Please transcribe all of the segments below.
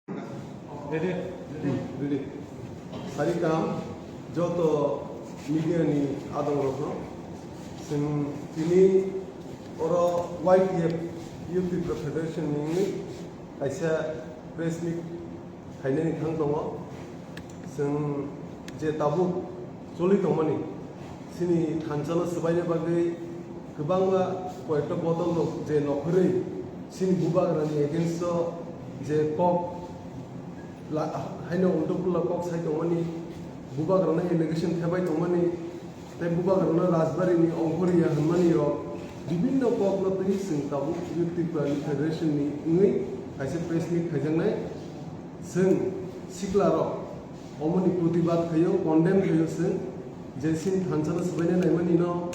Ready. Harikam, Joto media ni adoroko. Sin ini oro YPF Youth Federation ni aisa press meet hainani thang tongo. Sin je tabu joli tongmani. Sini thansala sebagai bagai kebangga koyekta botol lo je nokhrei sini bubagrani against je kok haino untokula kok sai tongmani bubagrana allegation thabai tongmani tai bubagrana rajbari ni ongkoriya hanmani ro bibinno kok lo tini sing tabu youth federation ni ngai aise press meet khajangnai sing sikla ro omoni protibad khayo condemn khayo sing je sin thansala sabaina naimani no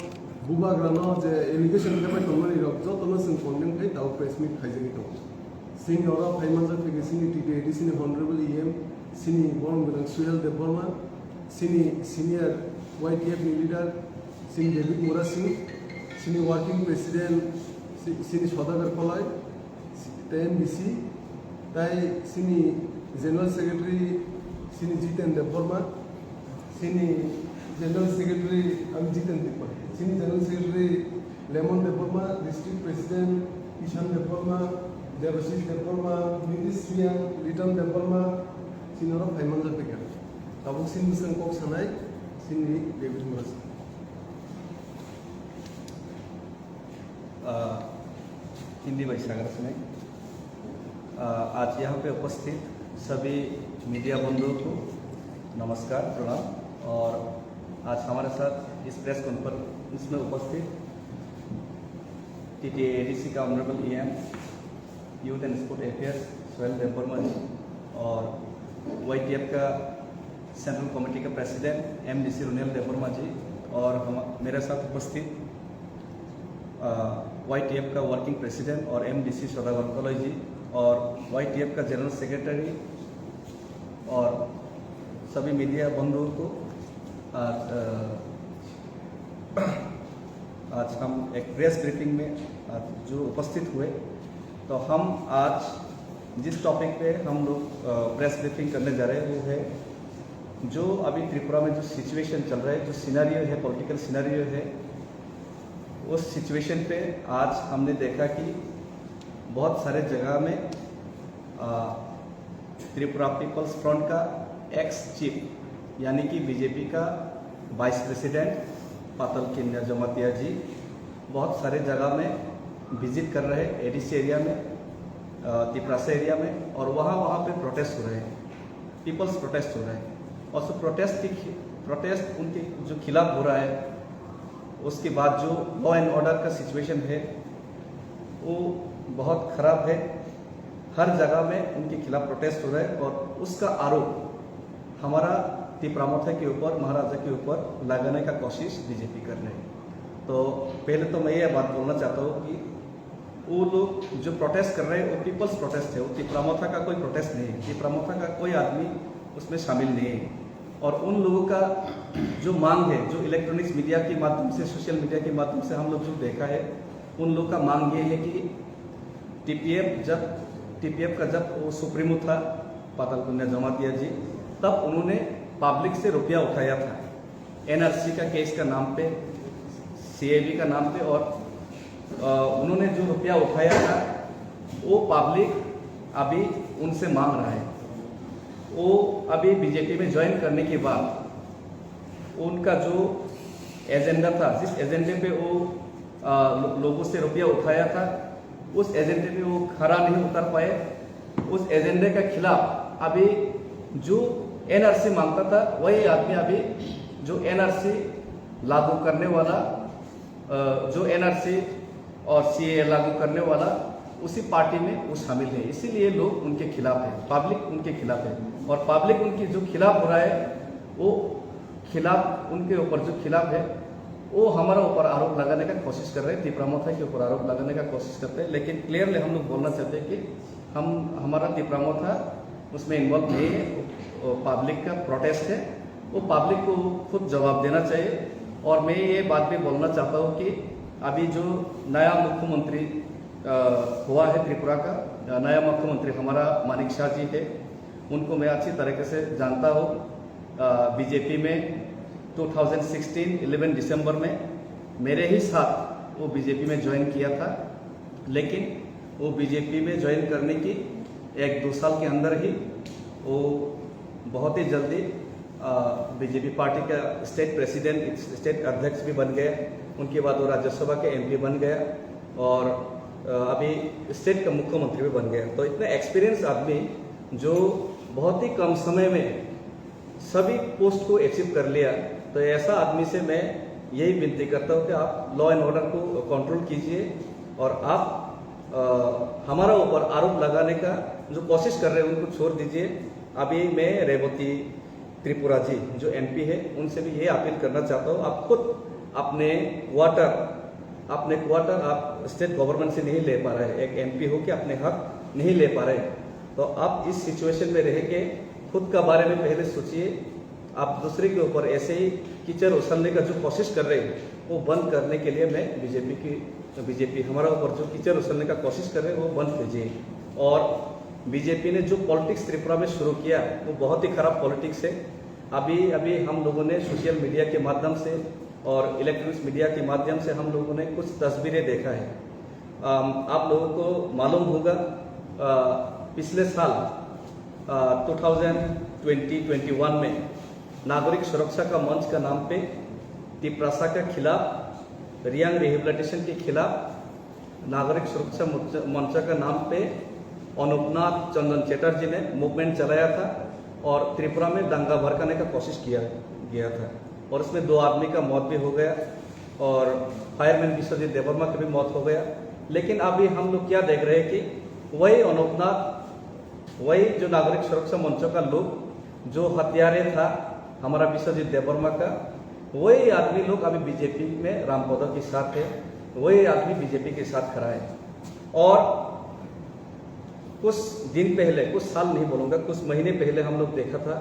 bubagrana je allegation thabai tongmani ro jotono sing condemn khai tabu press meet khajani to Sini orang Paimanza Figi sini TDD sini Honorable EM sini Born Bilang Suhel Deborma sini Senior YTF Leader sini David Mura sini Working President sini Sodagar Kolai TNBC tai sini General Secretary sini Jiten Deborma sini General Secretary Jiten Deborma sini General Secretary Lemon Deborma District President Ishan Deborma Devashish Deborma, Ministry Return Deborma, Sinora Paimanza Figure. Tabuk Sin Busan Kok Sanai, Sini David Muras. Hindi भाई सागर सुनाई आज यहाँ पे उपस्थित सभी media बंधुओं को नमस्कार प्रणाम। और आज हमारे साथ इस प्रेस कॉन्फ्रेंस में उपस्थित TTADC का honourable EM youth and sport affairs Suhel Debbarma ji और YTF का सेंट्रल कमेटी का प्रेसिडेंट MDC रुनियल देबबर्मा जी और मेरे साथ उपस्थित YTF का वर्किंग प्रेसिडेंट और MDC सोदागर कोलाई जी और YTF का जनरल सेक्रेटरी और सभी मीडिया बंधुओं को आज हम एक प्रेस ब्रीफिंग में जो उपस्थित हुए, तो हम आज जिस टॉपिक पे हम लोग प्रेस ब्रीफिंग करने जा रहे हैं वो है जो अभी त्रिपुरा में जो सिचुएशन चल रहा है, जो सिनेरियो है, पॉलिटिकल सिनेरियो है, उस सिचुएशन पे आज हमने देखा कि बहुत सारे जगह में त्रिपुरा पीपल्स फ्रंट का एक्स चीफ यानी कि बीजेपी का वाइस प्रेसिडेंट पातल किन्या जमातिया जी बहुत सारे जगह में विजिट कर रहे हैं, ADC एरिया में, तिपरासा एरिया में, और वहाँ पे प्रोटेस्ट हो रहे हैं, पीपल्स प्रोटेस्ट हो रहे हैं। और उस प्रोटेस्ट उनके जो खिलाफ हो रहा है, उसके बाद जो लॉ एंड ऑर्डर का सिचुएशन है वो बहुत ख़राब है। हर जगह में उनके खिलाफ प्रोटेस्ट हो रहा है और उसका आरोप हमारा तिपरामोथा के ऊपर, महाराजा के ऊपर लगाने का कोशिश बीजेपी कर रहे हैं। तो पहले तो मैं ये बात बोलना चाहता हूँ कि वो लोग जो प्रोटेस्ट कर रहे हैं वो पीपल्स प्रोटेस्ट है, वो तिपरामोथा का कोई प्रोटेस्ट नहीं है, तिपरामोथा का कोई आदमी उसमें शामिल नहीं है। और उन लोगों का जो मांग है, जो इलेक्ट्रॉनिक्स मीडिया के माध्यम से, सोशल मीडिया के माध्यम से हम लोग जो देखा है, उन लोग का मांग ये है कि TPF का जब वो सुप्रीमो था पातल किन्या जमातिया जी, तब उन्होंने पब्लिक से रुपया उठाया था NRC का केस का नाम पे, CIB का नाम पे, और उन्होंने जो रुपया उठाया था वो पब्लिक अभी उनसे मांग रहा है। वो अभी बीजेपी में ज्वाइन करने के बाद उनका जो एजेंडा था, जिस एजेंडे पे वो लोगों से रुपया उठाया था, उस एजेंडे पे वो खरा नहीं उतर पाए। उस एजेंडे के खिलाफ अभी जो NRC मांगता था वही आदमी अभी जो NRC लागू करने वाला, जो NRC और CAA लागू करने वाला, उसी पार्टी में वो शामिल है। इसीलिए लोग उनके खिलाफ है, पब्लिक उनके खिलाफ है। और पब्लिक उनकी जो खिलाफ हो रहा है, वो खिलाफ उनके ऊपर जो खिलाफ है वो हमारा ऊपर आरोप लगाने का कोशिश कर रहे हैं, तिपरामोथा के ऊपर आरोप लगाने का कोशिश करते हैं। लेकिन क्लियरली हम लोग बोलना चाहते हैं कि हमारा तिपरामोथा उसमें इन्वॉल्व नहीं है, वो पब्लिक का प्रोटेस्ट है, वो पब्लिक को खुद जवाब देना चाहिए। और मैं ये बात भी बोलना चाहता हूँ कि अभी जो नया मुख्यमंत्री हुआ है त्रिपुरा का, नया मुख्यमंत्री हमारा मानिक शाह जी है, उनको मैं अच्छी तरीके से जानता हूँ। बीजेपी में 2016 11 दिसंबर में मेरे ही साथ वो बीजेपी में ज्वाइन किया था, लेकिन वो बीजेपी में ज्वाइन करने की 1-2 साल के अंदर ही वो बहुत ही जल्दी बीजेपी पार्टी का स्टेट प्रेसिडेंट, स्टेट अध्यक्ष भी बन गया। उनके बाद वो राज्यसभा के एमपी बन गया और अभी स्टेट का मुख्यमंत्री भी बन गया। तो इतना एक्सपीरियंस आदमी जो बहुत ही कम समय में सभी पोस्ट को अचीव कर लिया, तो ऐसा आदमी से मैं यही विनती करता हूँ कि आप लॉ एंड ऑर्डर को कंट्रोल कीजिए और आप हमारा ऊपर आरोप लगाने का जो कोशिश कर रहे हैं उनको छोड़ दीजिए। अभी मैं रेवती त्रिपुरा जी जो एमपी है उनसे भी ये अपील करना चाहता हूँ, आप खुद अपने क्वार्टर आप स्टेट गवर्नमेंट से नहीं ले पा रहे हैं, एक एमपी हो के अपने हक नहीं ले पा रहे हैं, तो आप इस सिचुएशन में रह के खुद का बारे में पहले सोचिए। आप दूसरे के ऊपर ऐसे ही कीचड़ उछलने का जो कोशिश कर रहे हैं वो बंद करने के लिए मैं बीजेपी हमारा ऊपर जो कीचड़ उछलने का कोशिश कर रहे हैं वो बंद कीजिए। और बीजेपी ने जो पॉलिटिक्स त्रिपुरा में शुरू किया वो बहुत ही खराब पॉलिटिक्स है। अभी हम लोगों ने सोशल मीडिया के माध्यम से और इलेक्ट्रॉनिक्स मीडिया के माध्यम से हम लोगों ने कुछ तस्वीरें देखा है। आप लोगों को मालूम होगा पिछले साल 2020-21 में नागरिक सुरक्षा का मंच का नाम पे तिपरासा के खिलाफ, रियांग रिहेबिलिटेशन के खिलाफ नागरिक सुरक्षा मंच का नाम पे अनुपनाथ चंदन चैटर्जी ने मूवमेंट चलाया था और त्रिपुरा में दंगा भड़काने का कोशिश किया गया था और इसमें 2 आदमी का मौत भी हो गया और फायरमैन विश्वजीत देवर्मा की भी मौत हो गया। लेकिन अभी हम लोग क्या देख रहे हैं कि वही अनुपनाथ, वही जो नागरिक सुरक्षा मंचों का लोग जो हत्यारे था हमारा विश्वजीत देवर्मा का, वही आदमी लोग अभी बीजेपी में रामपदो के साथ है, वही आदमी बीजेपी के साथ खड़ा है। और कुछ दिन पहले, कुछ साल नहीं बोलूँगा, कुछ महीने पहले हम लोग देखा था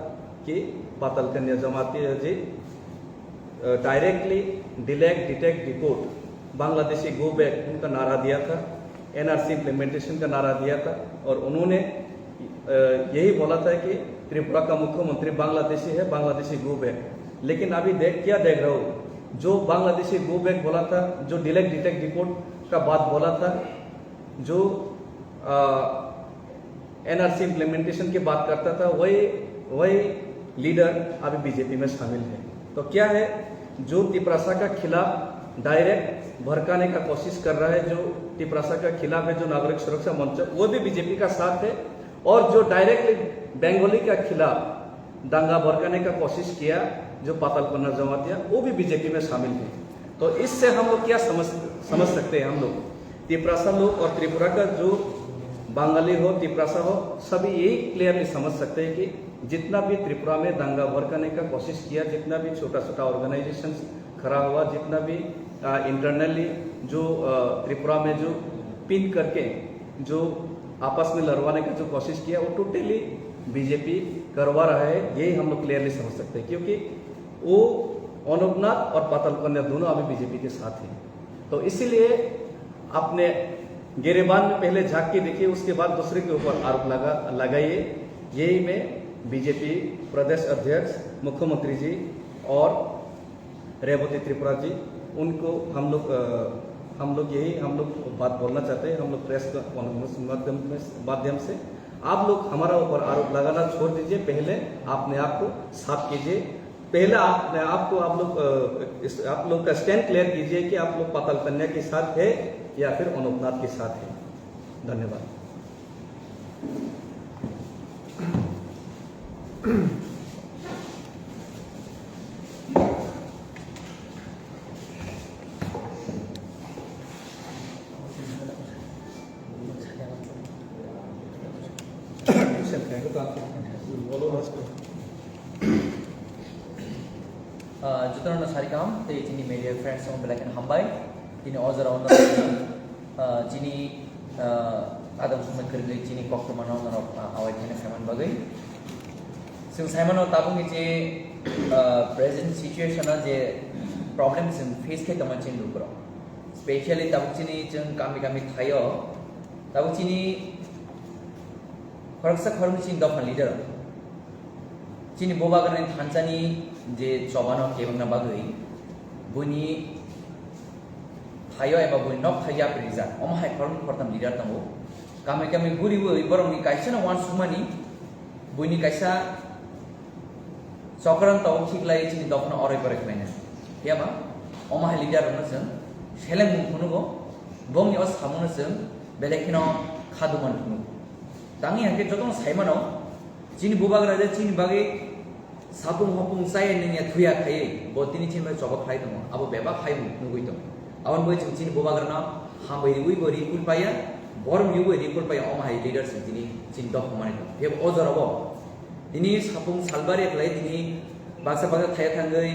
कि Patal Kanya Jamatia ji directly detect deport Bangladeshi go back उनका नारा दिया था, एनआरसी इम्प्लीमेंटेशन का नारा दिया था और उन्होंने यही बोला था कि त्रिपुरा का मुख्यमंत्री बांग्लादेशी है, बांग्लादेशी गो बैक। लेकिन अभी क्या देख रहा हूँ, जो बांग्लादेशी गो बैक बोला था, जो डिटेक्ट डिपोर्ट का बात बोला था, जो एनआरसी इम्प्लीमेंटेशन की बात करता था, वही लीडर अभी बीजेपी में शामिल है। तो क्या है, जो तिपरासा का खिलाफ डायरेक्ट भड़काने का कोशिश कर रहा है, जो तिपरासा का खिलाफ है, जो नागरिक सुरक्षा मंच, वो भी बीजेपी का साथ है। और जो डायरेक्टली बंगाली का खिलाफ दंगा भड़काने का कोशिश किया, जो पाताल कन्या जमातिया, वो भी बीजेपी में शामिल है। तो इससे हम लोग क्या समझ सकते हैं, हम लोग तिपरासा लोग और त्रिपुरा का जो बंगाली हो, तिपरासा हो, सभी यही क्लियरली समझ सकते हैं कि जितना भी त्रिपुरा में दंगा भड़काने का कोशिश किया, जितना भी छोटा ऑर्गेनाइजेशन खड़ा हुआ, जितना भी इंटरनली जो त्रिपुरा में जो पिन करके जो आपस में लड़वाने का जो कोशिश किया, वो टोटली बीजेपी करवा रहा है, यही हम लोग क्लियरली समझ सकते हैं। क्योंकि वो अनुपनाथ और पाताल कन्या दोनों अभी बीजेपी के साथ हैं। तो इसीलिए अपने गिरेबान में पहले झांक के देखिए, उसके बाद दूसरे के ऊपर आरोप लगाइए। यही मैं बीजेपी प्रदेश अध्यक्ष, मुख्यमंत्री जी और रेवती त्रिपुरा जी, उनको हम लोग बात बोलना चाहते हैं। हम लोग प्रेस माध्यम से आप लोग हमारा ऊपर आरोप लगाना छोड़ दीजिए। पहले अपने आप को साफ कीजिए, पहले अपने आप को आप लोग का स्टैंड क्लियर कीजिए कि आप लोग पाताल कन्या के साथ है या फिर अनुपनाथ के साथ है। धन्यवाद। जुतन सारिकाम ते चिनी मीडिया फ्रेंड्स हम बेलाकेन हामबाय चिनी अजराव चिनी आदम समय करगै चिनी कक्टमानाव नरक आवाय थाने सामान बगै जों साइमनाव ताबुंनि जे प्रेजेंट सिचुएशना जे प्रॉब्लम जों फेस के तमचिन दुब्र स्पेशली ताबुचिनी जों गामि थायो ताबुचिनी खरकसा खरम चिन दफा लिडर चिनी बोबागरनि थानसानि जे चबानो केबंना बागै बुनि थायो एबा बुनि नक थाया प्रिजा अमहाय खरम खरताम लिडर तंगो कामे कामे गुरिबो बरंनि काइसना वान सुमानि बुनि काइसा चक्रन ताव खिगलाय चिनि दफना अरै बरे खलायना याबा अमहाय लिडर नसों सेलें मुखुनुगो बंनि अस सामुनसों बेलेखिनो खादुमान खुनु तांनि हांके जतन साइमानो चिनि बोबागरा जे चिनि बागै सापुं हपुं साय निया थुया खायै बतिनि चिन बाय चबक खाय दङ आबो बेबा खाय नुगै दङ आवन बय चिनि बोबागरना हामै उइ बरि कुल पाया बरम युबो रिकुल पाया अमहाय लिडर चिनि चिन दख माने दङ बे अजरबो दिनि सापुं सालबारि खलाय दिनि बाक्सा बाक्सा थाया थांगै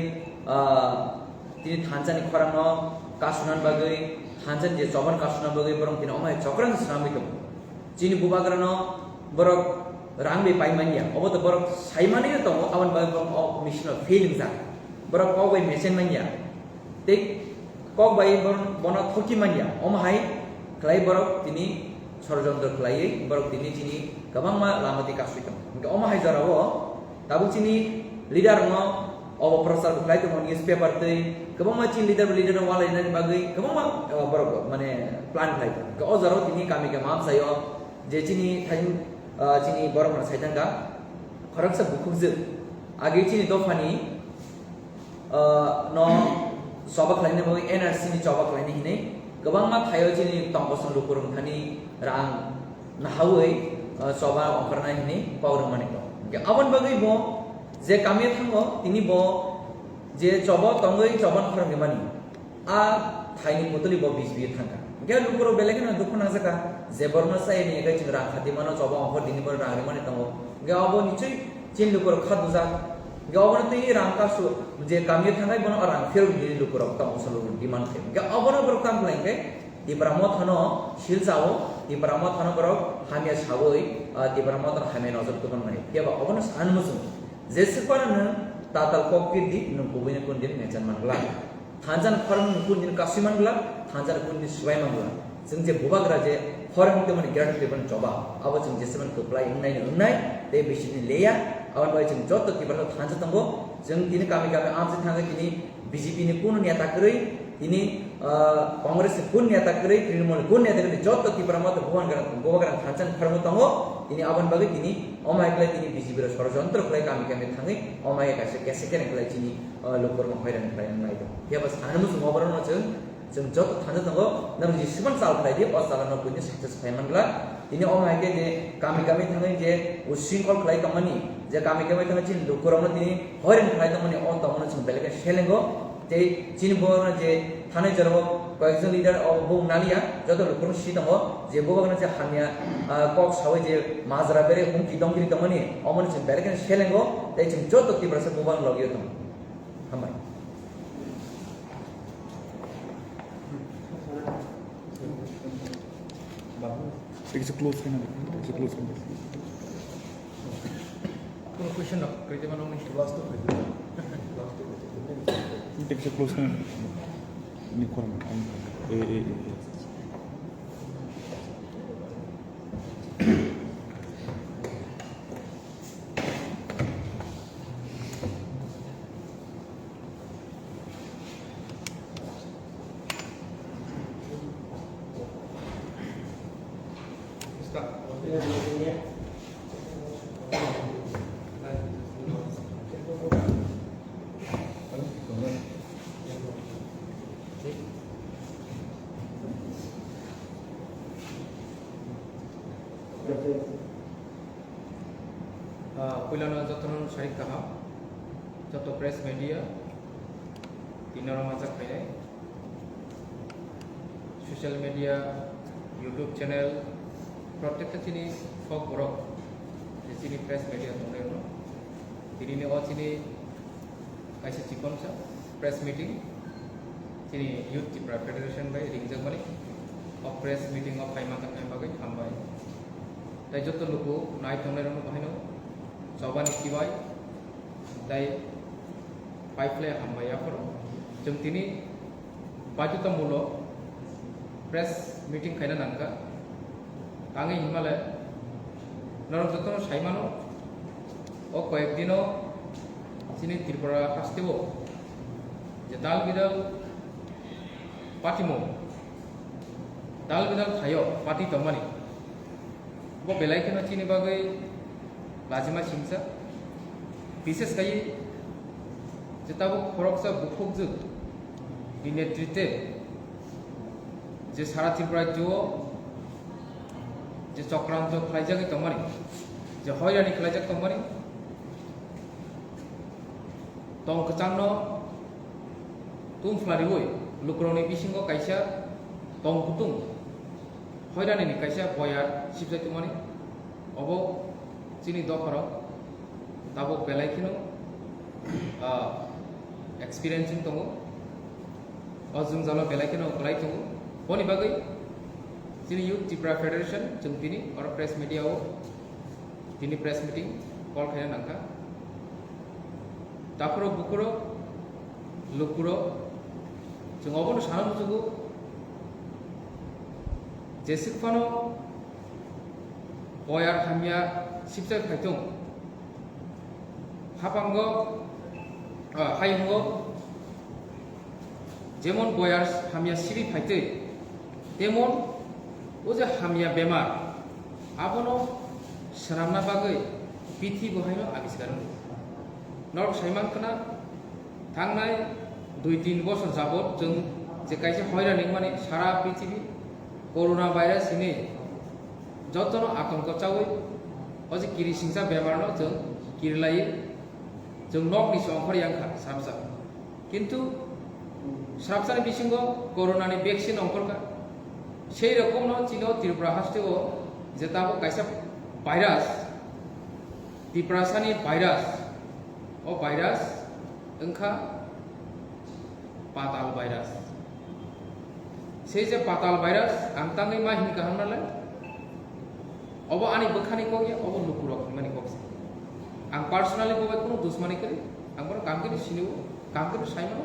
दिनि थानसानि खरांनो कासुनान बागै थानसान जे चबन कासुनान बागै बरम दिनि अमहाय चक्रन स्नामै दङ चिनि बोबागरनो बरक रांबे पाइमानिया अब तो बरक साइमानि तो आवन बाय बरक मिशन फेलिंग जा बरक कौ बाय मेसेन मानिया ते कौ बाय बन थकी मानिया अमहाय खलाय बरक तिनि षड़यंत्र खलाय बरक तिनि चिनि गोबां मा लामति कासुइतम अमहाय जरावो दाबु चिनि लिडार न अब प्रचार खलाय तो न्यूज़पेपर तै गोबां मा चिनि लिडार वालायनानि बागै गोबां मा बरक माने प्लान खलाय अ जराव तिनि कामी के माम सायो जे चिनि थाइन चिनि बरमना साइथांगा खरकसा बुखुजो आगे चिनि दफानि न सबक लाइने बो एनआरसी नि सबक लाइने हिने गोबां मा थायो चिनि तंबसन लुकुरम थानि रां नाहावै सबा अंकरना हिने पावरम माने के आवन बगै बो जे कामे थांगो तिनि बो जे चबा तंगै चबन खरम मानि आ थाइनि पुतली बो बिजबि थांगा के लुकुरो बेलेगना दुखना जका जेबरना साइनि एगै चिन रां खाति मानो चबा अंकर दिनि बर रां माने तंगो गे अबो निचै चिन लुकुरो खादुजा गे अबो तै रां कासु जे कामे थांगाय बनो रां फेर दिनि लुकुरो तंगसलो डिमान्ड थे गे अबो बर काम लाइके दिब्रामो थानो शिलजाओ दिब्रामो थानो बर हामिया सावै दिब्रामो थानो हामे नजर तुबन माने केबा अबो सानमुसु जेसेपारन ताताल कॉकपिट नंगुबैनो कुनदिन नेचान मानगला थांजान फरम कुनदिन कासिमानगला थांजान कुनदिन सुबाय मानगला जों जे बोबाग्रा जे फरम तमनि ग्रान्ट लेबन जबा अब जों जेसेमान कप्लाय उन्नाय ते बिसिनि लेया आवन बाय जों जत तिबर थांजा तंगो जों दिनि कामी कामी आमसे थांगा दिनि बीजेपी नि कुन नेता करै दिनि कांग्रेस कुन नेता करै तृणमूल कुन नेता करै जत तिबर मत बोबाग्रा थांजान फरम तंगो दिनि आवन बागै दिनि अमायक्लाय दिनि बीजेपी र षड़यंत्र खलाय कामी कामी थाङै अमाय कासे केसे केने खलाय दिनि लोकर महैरान खलाय नायदो बेबा सानमु मबरन जों जत थानो दंगो नम जिसिमान साल खलाय अ सालन कुनि सक्सेस फायमानग्ला दिनि अमायके जे कामी कामी थाङै जे उसिंकल खलाय तमनि जे कामी कामी थाङै चिन लोकरनो दिनि हैरान खलाय तमनि अ तमनो जों बेलेगे सेलेंगो जे चिन बोरन जे थाने जरबो कयजन लिडार अ बौ नालिया जत लोकर सि दंगो जे बोगन जे हानिया कक सावै जे माजरा बेरे हुंकी दंगिरि तमनि अमन जों बेलेगे सेलेंगो ते जों जत तिब्रसे बोबान लगियो तम हामबाय It's a close friend. It's a close friend. কোনো কোয়েশ্চেন না কইতে পারো নি Last of it. It's a close friend. Nicola. पहिलानो जतन सारि कहा जत प्रेस मीडिया तीनों माजा खाई सोशल मीडिया यूट्यूब चैनल प्रत्येक चिनी फक बरक चिनी प्रेस मीडिया दंनो दिनै अ चिनी काइसे चिकन सा प्रेस मीटिंग चिनी यूथ त्रिपुरा फेडरेशन बाय रिंजक माने अ प्रेस मीटिंग अ फाइमा तक बागै हामबाय ताइ जत लोगो नाय तंनायनो बाहायनो चबानि सिबाय ताइ पाइपलाय हामबायाफोर जों दिनै बाध्यतामूलक प्रेस मीटिंग खायना नांगा आंनि हिमालय নরম যত্ন সাইমানো ও কয়েকদিনও চিনি ত্রিপুরা হাসতেও যে দাল বিদাল পাটিমো दाल बिदाल खायो पार्टी तमानी वो बेलाई के नचीनी बागै लाजिमा सिंसा विशेष कई जेताबो खरक सा बुखुक जो नेतृत्वे जे सारा त्रिपुरा जो जे चक्रांत खालायजागै तमानी जे हयरानि खालायजाग तमानी तंग कचांनो तुम फ्लारिवै लुक्रोनि बिसिंगो कायसा तंग कुतुं हयरानि कायसा बयार सिबजाय तमानी अब चिनी दखर दाबो बेलायखिनो एक्सपीरियंसिंग दङ अजुं जाला बेलायखिनो गलाय दङ बनि बागै चिनी युथ त्रिपुरा फेडरेशन जों दिनै और प्रेस मीडियाव दिनै प्रेस मीटिंग कल खायना नांखा दाखरो बुखरो लुकुरो जों अबनो सानो जुगु जेसिफानो बयार हामिया सिबजाय खायथों हापांगो हायंगो जेमन बयार हामिया सिबि फायते तेमन ओ जे हामिया बेमार आबनो सरामना बागै पिथि बहायनो आबिष्कार नर साइमान खना थांनाय 2-3 बছর जाबत जों जे कायसे हयरानि माने सारा पृथ्वी कोरोना भाइरस हिने जतनो आतंक चावै अझै किरिसिंसा बेमारनो जों किरलायै जों नकनि संखर यांखा साबसा किन्तु साबसानि बिसिंगो कोरोनानि वैक्सीन अंकरका সেই রকম ন চিনো ত্রিপুরা হাস্তেও যেতাবো কাইসা ভাইরাস ত্রিপুরাসানি ভাইরাস ও ভাইরাস ओंखा पाताल भाइरास से जे पाताल भाइरास आं तांगै मा हिनका हमनालाय अब आनि बखानि कोगे अब लुकुरक माने कोगसे आं पर्सनली बबाय कोनो दुश्मनी करी आं बरो कामगिरि सिनिव कामगिरि साइमानो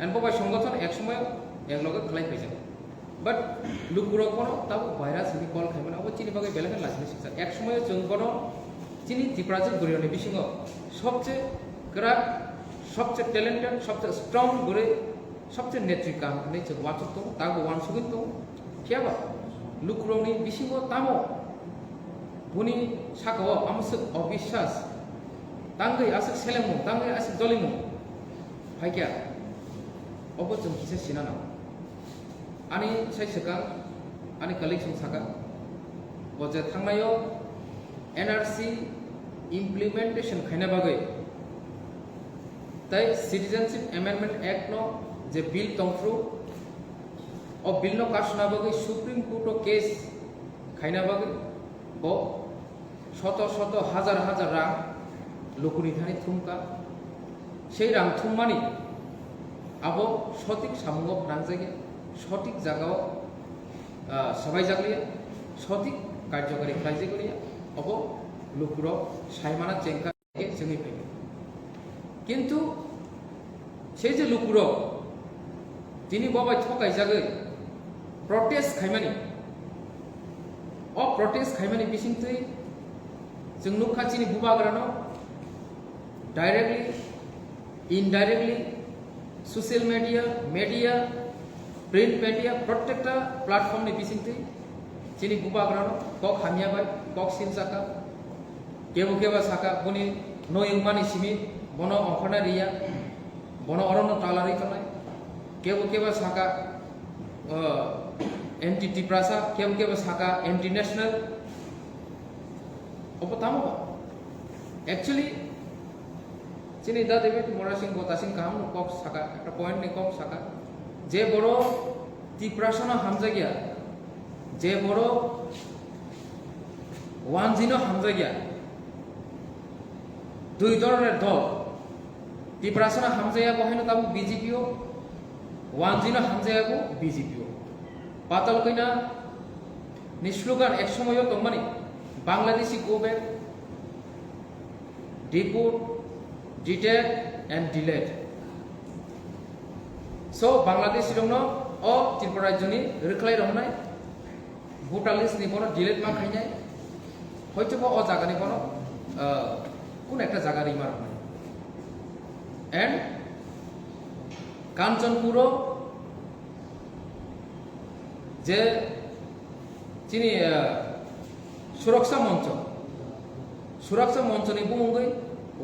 एन बबाय संगठन एक समय एक लगे खलाय फैजा बाट लुकुरक कोनो ताबो भाइरास हिनि कल खायमानो अब चिनि बागै बेलेग लासिनि सिक्सा एक समय जों बनो चिनि त्रिपुराजों गुरियानि बिसिङाव सबसे गोरा सबसे टैलेंटेड सबसे स्ट्रंग गुरे सबसे नेत्रिका नै जों वाचक दं ताबो वानसुगिन दं कियाबा लुकुरनि बिसिङाव तामो बुनि साकाव आमसक अविश्वास तांगै आसक सेलेमु तांगै आसक दलिमु फाइकिया अब जों किसे सिनाना आनि साइसका आनि कलेक्शन साका बजे थांनायो एनआरसी इम्प्लीमेंटेशन खायना बागै ताई सिटीजनशिप एमेंडमेंट एक्ट नो जे बिल तंफ्रु और बिल नो कासना बागै सुप्रीम कोर्ट केस खायना बागै बो शत शत हजार हजार रां लुकुनि थानि थुमका সেই রাং থুমমানি আবো সঠিক সামুঙ্গ ফ্রাংজাগে সঠিক জায়গাও সবাই জাগলিয়া সঠিক কার্যকারী খাইজেগলিয়া অব লুকুর সাইমানা চেঙ্কা जोंनि फैगोन किन्तु সেই যে লুকুর তিনি ববাই থকাই জাগै प्रटेस्ट खायमानि अ प्रटेस्ट खायमानि बिसिंतै जों नुखाचिनि बुबाग्रानो directly indirectly social media print media प्रत्येकटा प्लेटफर्मनि बिसिंतै चिनि बुबाग्रानो कक हामियाबाय कक सिनसाका केबो केबा साका बुनि नयंमानि सिमि बनो अंखना रिया बनो अरनो तालारि तनाय केबो केबा साका एंटी टिप्रासा केबो केबा साका एंटी नेशनल अपतामो एक्चुअली चिनि दा देबे मोरासिं गतासिं काम कक साका एक पॉइंट नि कक साका जे बड़ो टिप्रासना हामजागिया जे बड़ो वानजिनो हामजागिया दुई धरনের दल टिप्रासना हामजाया बहायनो ताबो बीजेपीओ वानजिनो हामजायाबो बीजेपीओ पाताल कइना नि स्लोगान एक समयो दंमानि Bangladeshi go back deport detain and delete सो बांग्लादेश दंनो अ त्रिपुरा राज्यनि रोखलाय रहनाय भोटार लिस्ट नि बनो डिलेट मा खायनाय হয়তো ও জায়গানি কোনো কোন একটা জায়গার ইমার হয় এন্ড কাঞ্চনপুর যে যিনি সুরক্ষা মঞ্চনি বুঙ্গै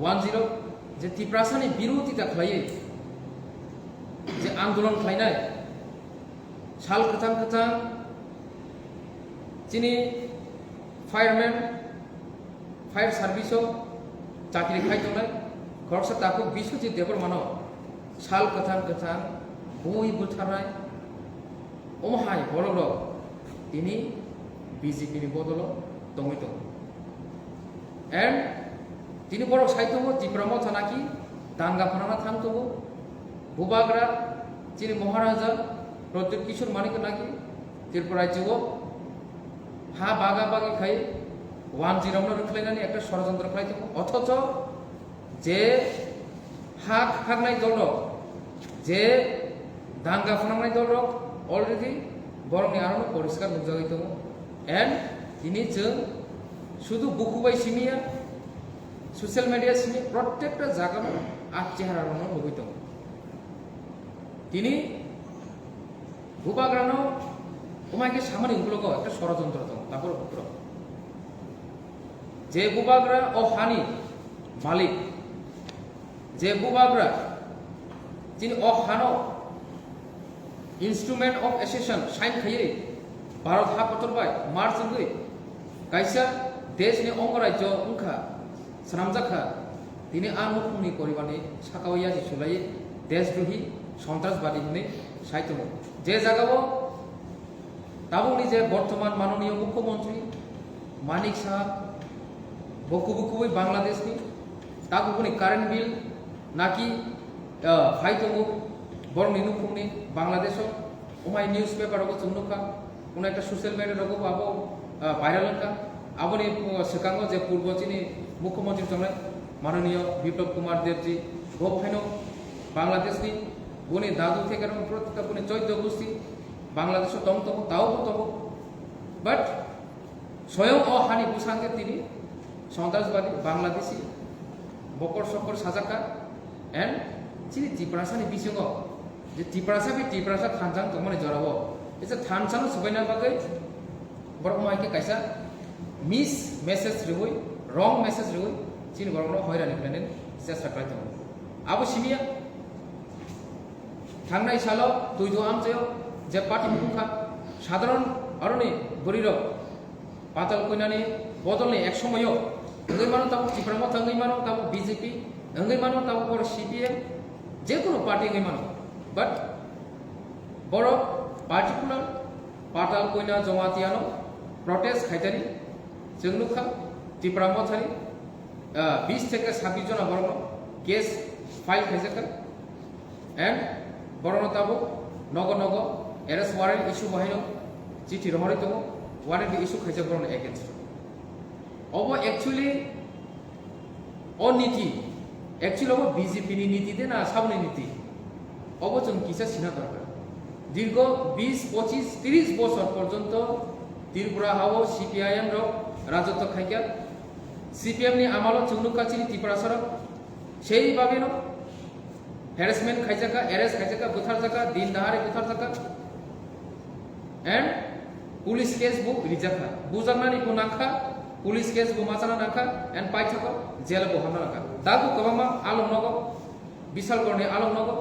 10 যে ত্রিপ্রাসাनि বিরোধিতা খাलायो যে আন্দোলন খাलायनाय साल खोथां যিনি फायरमैन फायर सार्भिसआव चाकरि खालायदोंमोन खरसा ताखौ बिस्वजित देबरमानाव साल खोथां बय बुथारनाय अमहाय बर'र दिनै बिजेपिनि बदलाव दङै दं एंड दिनै बर' साहित्य जिब्रामाव थानाखि दांगा फानाना थांदों बुबाग्रा दिनै महाराजा प्रद्युत किशोर मानिक नाकि त्रिपुरा राज्योआव हा बागा बागि खाय 10 रोखलायनानै একটা ষড়যন্ত্র খালাयदों অথচ যে हा खागनाय दल जे दांगा फोनांनाय दल अलरेडि बरंनि आरो परिष्कार नुजायै दङ एंड दिनै जों शुधु बुखुबाय सिमिया सोशल मीडिया सिमि प्रत्येकटा जायगायाव आत्महत्या नुबाय दं दिनै भूबाग्रानो ओमाइके सामने उगलग एक षড়যন্ত্র दं तापर पुत्र जे भूबाग्रा ओ हानि मालिक जे भूबाग्रा जिनि ओ हानो इंस्ट्रूमेंट ऑफ एसेशन साइन खायै भारत हा पतरबाय मार्च गई कायसा देशनि अंगराज्य उनखा सनामजाखा दिनै आमुखुंनि परिबारनि साकावैया जिसुलायै देशद्रोही सन्त्रासबादी होननाय साहित्य जे जायगायाव दाबुंनि जे बर्तमान माननीय मुख्यमंत्री मानिक साहब बकुबुकुबै बांग्लादेशनि तागुबुनि कारेन्ट बिल नाकि फाइदों बरंनि नुफुंनि बांग्लादेशआव ओमाय निउज पेपाराव जोंनुखा उन एक सोशल मीडिया आबो भाइरल का आबोनि सिगाङाव जे पूर्वजिनि मुख्यमंत्री थांनाय माननीय बिप्लब कुमार देवजी गफेनो बांग्लादेशनि बुनि दादु थेकेर प्रत्येकटा बुनि 14 गोष्ठी बांग्लादेशआव दं दं बाट स्वयं अ हानि बुसांगे तिनि सन्त्रासबादी बांग्लादेशी बकर सकर साजाका एंड जिनि टिप्रासानि बिसिङाव जे टिप्रासा थानजां दंमाने जराव एसे थानसानो सबायना बागै बरमाइके कायसा मिस मेसेज रिवै रंग मेसेज रिवै जिनि बरनो हयरानि प्लेन सेस्टा खालायदों आबो सिमिया थांनाय सालाव दुइदो आमजायाव जे पार्टी मुखा साधारण आरनि बरिर पाताल कइनानि बदलनि एक समयाव ओंगै मानो ताबो टिप्रामा थांगै मानो ताबो बीजेपी ओंगै मानो ताबो बर सीपीएम जे कोनो पार्टी ओंगै मानो बाट बर पार्टिकुलर पाताल कइना जमातियानो प्रोटेस्ट खायतानि जोंनुखा टिप्रामा थानि 20 থেকে 26 जना बरनो केस फाइल खायजाखा एंड बरनो ताबो नग एरेस्ट वारेंट इश्यू बाहायनो चिठी रहरै दङ वारेंट इश्यू खायजा बरनो एगेंस्ट अब एक्चुअली ओ नीति एक्चुअली अब बीजेपी नि नीति दे ना साबनि नीति अब जों किसा सिना दरकार दीर्घ 20 25 30 বছর পর্যন্ত त्रिपुरा हाव सीपीआईएम रो राजत्व खायका सीपीएम नि आमालो चुनुकाचिनि त्रिपुरा सर सेई बागेनो हैरेसमेंट खायजाका एरेस्ट खायजाका बुथारजाका दिन दाहारे बुथारजाका एंड पुलिस केस बु रिजाखा बुजांनानि बुनाखा पुलिस केस बु माचाना नाखा एंड पाइथाका जेल बु हामना नाखा दागु गबामा आलम नगो विशालगढ़नि आलम नगो